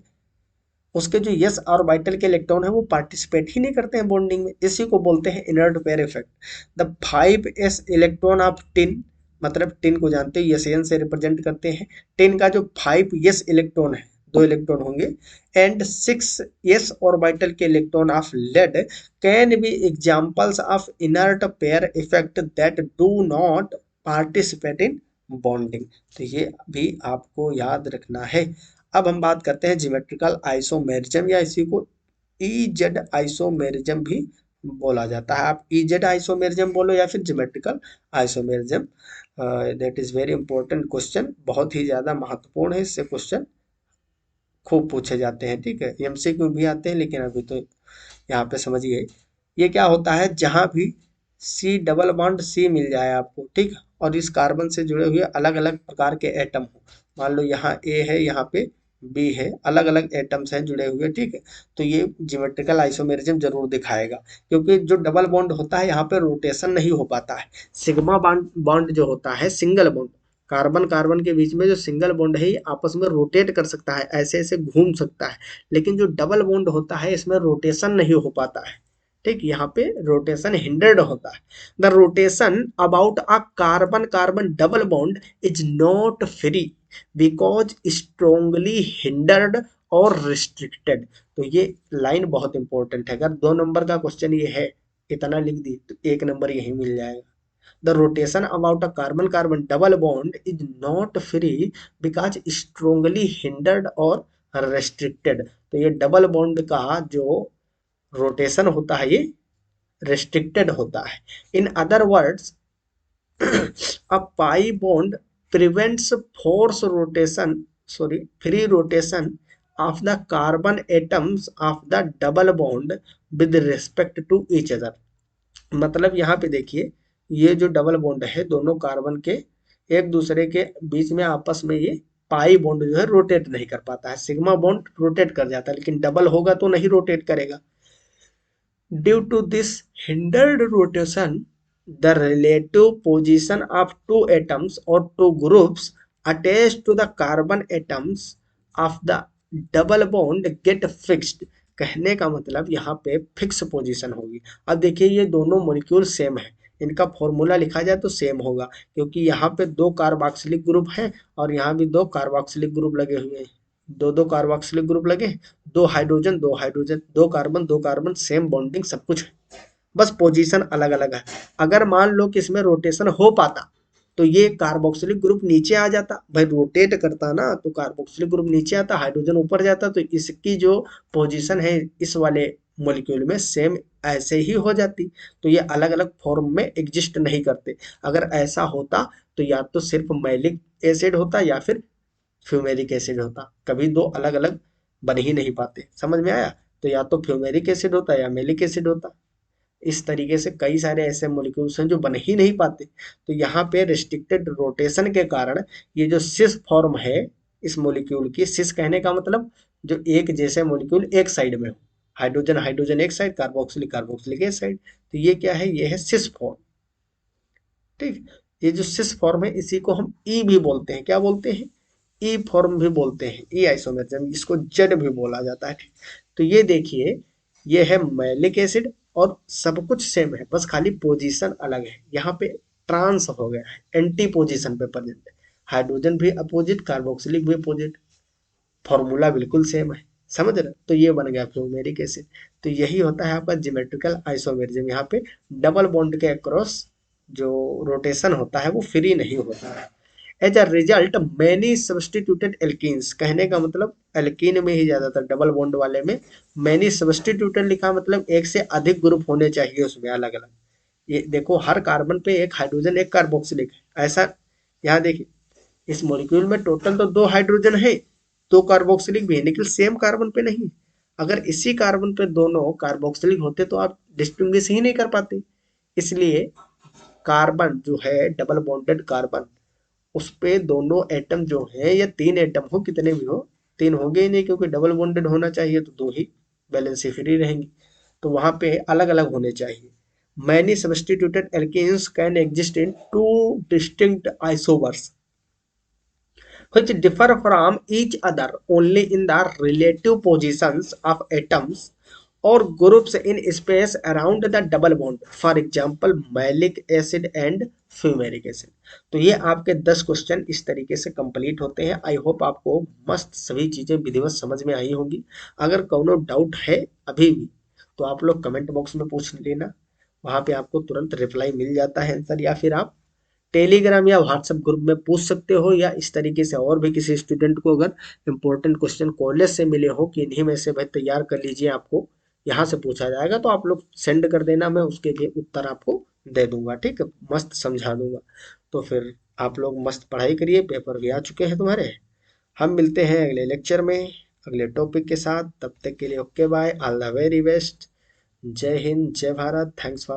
उसके जो यस ऑर्बिटल के इलेक्ट्रॉन है वो पार्टिसिपेट ही नहीं करते हैं बॉन्डिंग में, इसी को बोलते हैं inert pair effect. The 5s electron of tin, मतलब टिन को जानते हैं एस एन से रिप्रेजेंट करते हैं, टिन का जो 5s इलेक्ट्रॉन है, 2 इलेक्ट्रॉन होंगे, एंड 6s ऑर्बिटल के electron of lead can be examples of inert pair effect that do not participate in bonding. तो ये भी आपको याद रखना है। अब हम बात करते हैं ज्योमेट्रिकल आइसोमेरिज्म, या इसी को इजेड आइसोमेरिज्म भी बोला जाता है। आप इजेड आइसोमेरिज्म बोलो या फिर geometrical isomerism. That is very important question, बहुत ही ज्यादा महत्वपूर्ण है, इससे क्वेश्चन खूब पूछे जाते हैं। ठीक है, एमसीक्यू भी आते हैं, लेकिन अभी तो यहाँ पे समझिए ये क्या होता है। जहां भी सी डबल बॉन्ड सी मिल जाए आपको, ठीक है, और इस कार्बन से जुड़े हुए अलग अलग प्रकार के एटम हो, मान लो यहाँ ए है, यहाँ पे बी है, अलग अलग एटम्स हैं जुड़े हुए, ठीक है, तो ये ज्योमेट्रिकल आइसोमेरिज्म जरूर दिखाएगा। क्योंकि जो डबल बॉन्ड होता है यहाँ पे रोटेशन नहीं हो पाता है। सिग्मा बॉन्ड बॉन्ड जो होता है, सिंगल बॉन्ड, कार्बन कार्बन के बीच में जो सिंगल बॉन्ड है ये आपस में रोटेट कर सकता है, ऐसे ऐसे घूम सकता है। लेकिन जो डबल बॉन्ड होता है इसमें रोटेशन नहीं हो पाता है। ठीक, यहाँ पे रोटेशन हिंडर्ड होता है। The rotation about a carbon carbon double bond is not free because strongly hindered और रिस्ट्रिक्टेड। तो ये लाइन बहुत इंपॉर्टेंट है। अगर 2 नंबर का क्वेश्चन ये है, इतना लिख दी, तो 1 नंबर यही मिल जाएगा। The rotation about a carbon-carbon double bond is not free because strongly hindered or restricted। तो ये डबल बॉन्ड का जो रोटेशन होता है ये restricted होता है। In other words, a pi bond prevents force rotation, sorry, free rotation of the carbon atoms of the double bond with respect to each other। मतलब यहाँ पे देखिए, ये जो डबल बॉन्ड है दोनों कार्बन के एक दूसरे के बीच में आपस में ये पाई बॉन्ड जो है रोटेट नहीं कर पाता है। सिग्मा बॉन्ड रोटेट कर जाता है, लेकिन डबल होगा तो नहीं रोटेट करेगा। Due to this hindered rotation, the relative position of two atoms or two groups attached to the carbon atoms of the double bond get fixed। कहने का मतलब यहाँ पे फिक्स पोजीशन होगी। अब देखिए ये दोनों मॉलिक्यूल सेम है, इनका फॉर्मूला लिखा जाए तो सेम होगा, क्योंकि यहाँ पे 2 कार्बोक्सिलिक ग्रुप हैं और यहाँ भी 2 कार्बोक्सिलिक ग्रुप लगे हुए हैं। दो दो कार्बोक्सिलिक ग्रुप लगे, 2 hydrogen 2 hydrogen, 2 carbon 2 carbon, same bonding सब कुछ है, बस पोजीशन अलग अलग है। अगर मान लो कि इसमें रोटेशन हो पाता तो ये कार्बोक्सिलिक ग्रुप नीचे आ जाता, भाई रोटेट करता ना तो कार्बोक्सिलिक ग्रुप नीचे आता, हाइड्रोजन ऊपर जाता, तो इसकी जो पोजीशन है इस वाले मॉलिक्यूल में सेम ऐसे ही हो जाती। तो ये अलग अलग फॉर्म में एग्जिस्ट नहीं करते। अगर ऐसा होता तो या तो सिर्फ मैलिक एसिड होता या फिर फ्यूमेरिक एसिड होता, कभी दो अलग अलग बन ही नहीं पाते। समझ में आया? तो या तो फ्यूमेरिक एसिड होता या मेलिक एसिड होता। इस तरीके से कई सारे ऐसे मॉलिक्यूल्स हैं जो बन ही नहीं पाते। तो यहाँ पे रिस्ट्रिक्टेड रोटेशन के कारण ये जो सिस फॉर्म है इस मॉलिक्यूल की, सिस कहने का मतलब जो एक जैसे मॉलिक्यूल एक साइड में हो, हाइड्रोजन हाइड्रोजन एक साइड, कार्बोक्सिलिक कार्बोक्सिलिक एक साइड, तो ये क्या है, ये है सिस फॉर्म। ठीक, ये जो सिस फॉर्म है इसी को हम ई भी बोलते हैं। क्या बोलते हैं? ई फॉर्म भी बोलते हैं, ई आइसोमेरिज्म, इसको जेड भी बोला जाता है। तो ये देखिए, ये है मैलिक एसिड और सब कुछ सेम है, बस खाली पोजीशन अलग है। यहाँ पे ट्रांस हो गया है, एंटी पोजीशन पे प्रेजेंट है। हाइड्रोजन भी अपोजिट, कार्बोक्सिलिक भी अपोजिट, फॉर्मूला बिल्कुल सेम है। समझ रहे? तो ये बन गया फ्लोमेरिक एसिड। तो यही होता है आपका ज्योमेट्रिकल आइसोमेरिज्म। यहाँ पे डबल बॉन्ड के अक्रॉस जो रोटेशन होता है वो फ्री नहीं होता है। As a result many substituted alkenes, कहने का मतलब एल्कीन में ही ज्यादातर डबल बॉन्ड वाले में मैनी सब्सटीट्यूटेड लिखा, मतलब एक से अधिक ग्रुप होने चाहिए उसमें अलग अलग। ये देखो हर कार्बन पे एक हाइड्रोजन एक कार्बोक्सिलिक है, ऐसा यहाँ देखिए इस मॉलिक्यूल में टोटल तो 2 हाइड्रोजन है, 2 कार्बोक्सिलिक भी है, लेकिन सेम कार्बन पे नहीं। अगर इसी कार्बन पे दोनों कार्बोक्सिलिक होते तो आप डिस्टिंग्विश ही नहीं कर पाते। इसलिए कार्बन जो है डबल बॉन्डेड कार्बन, उस पे दोनों एटम जो है या 3 एटम हो, कितने भी हो, 3 होंगे ही नहीं, क्योंकि डबल बॉन्डेड होना चाहिए तो 2 ही बैलेंस फ्री रहेंगी। तो वहां पे अलग अलग होने चाहिए। Many substituted alkenes can exist in 2 distinct isomers which differ from each other only in the relative positions of atoms or groups in space around the double bond, for example malic acid and fumaric acid। तो ये आपके 10 question इस तरीके से complete होते हैं। I hope आपको मस्त सभी चीजें विधिवत समझ में आई होंगी। अगर कोनो डाउट है अभी भी तो आप लोग कमेंट बॉक्स में पूछ लेना, वहां पे आपको तुरंत रिप्लाई मिल जाता है आंसर, या फिर आप टेलीग्राम या व्हाट्सएप ग्रुप में पूछ सकते हो, या इस तरीके से और भी किसी स्टूडेंट को अगर इंपॉर्टेंट क्वेश्चन कॉलेज से मिले हो कि इन्हीं में से भाई तैयार कर लीजिए, आपको यहाँ से पूछा जाएगा, तो आप लोग सेंड कर देना, मैं उसके भी उत्तर आपको दे दूंगा, ठीक है, मस्त समझा दूंगा। तो फिर आप लोग मस्त पढ़ाई करिए, पेपर भी आ चुके हैं तुम्हारे। हम मिलते हैं अगले लेक्चर में अगले टॉपिक के साथ। तब तक के लिए okay bye, all the very best. जय हिंद, जय भारत, थैंक्स फॉर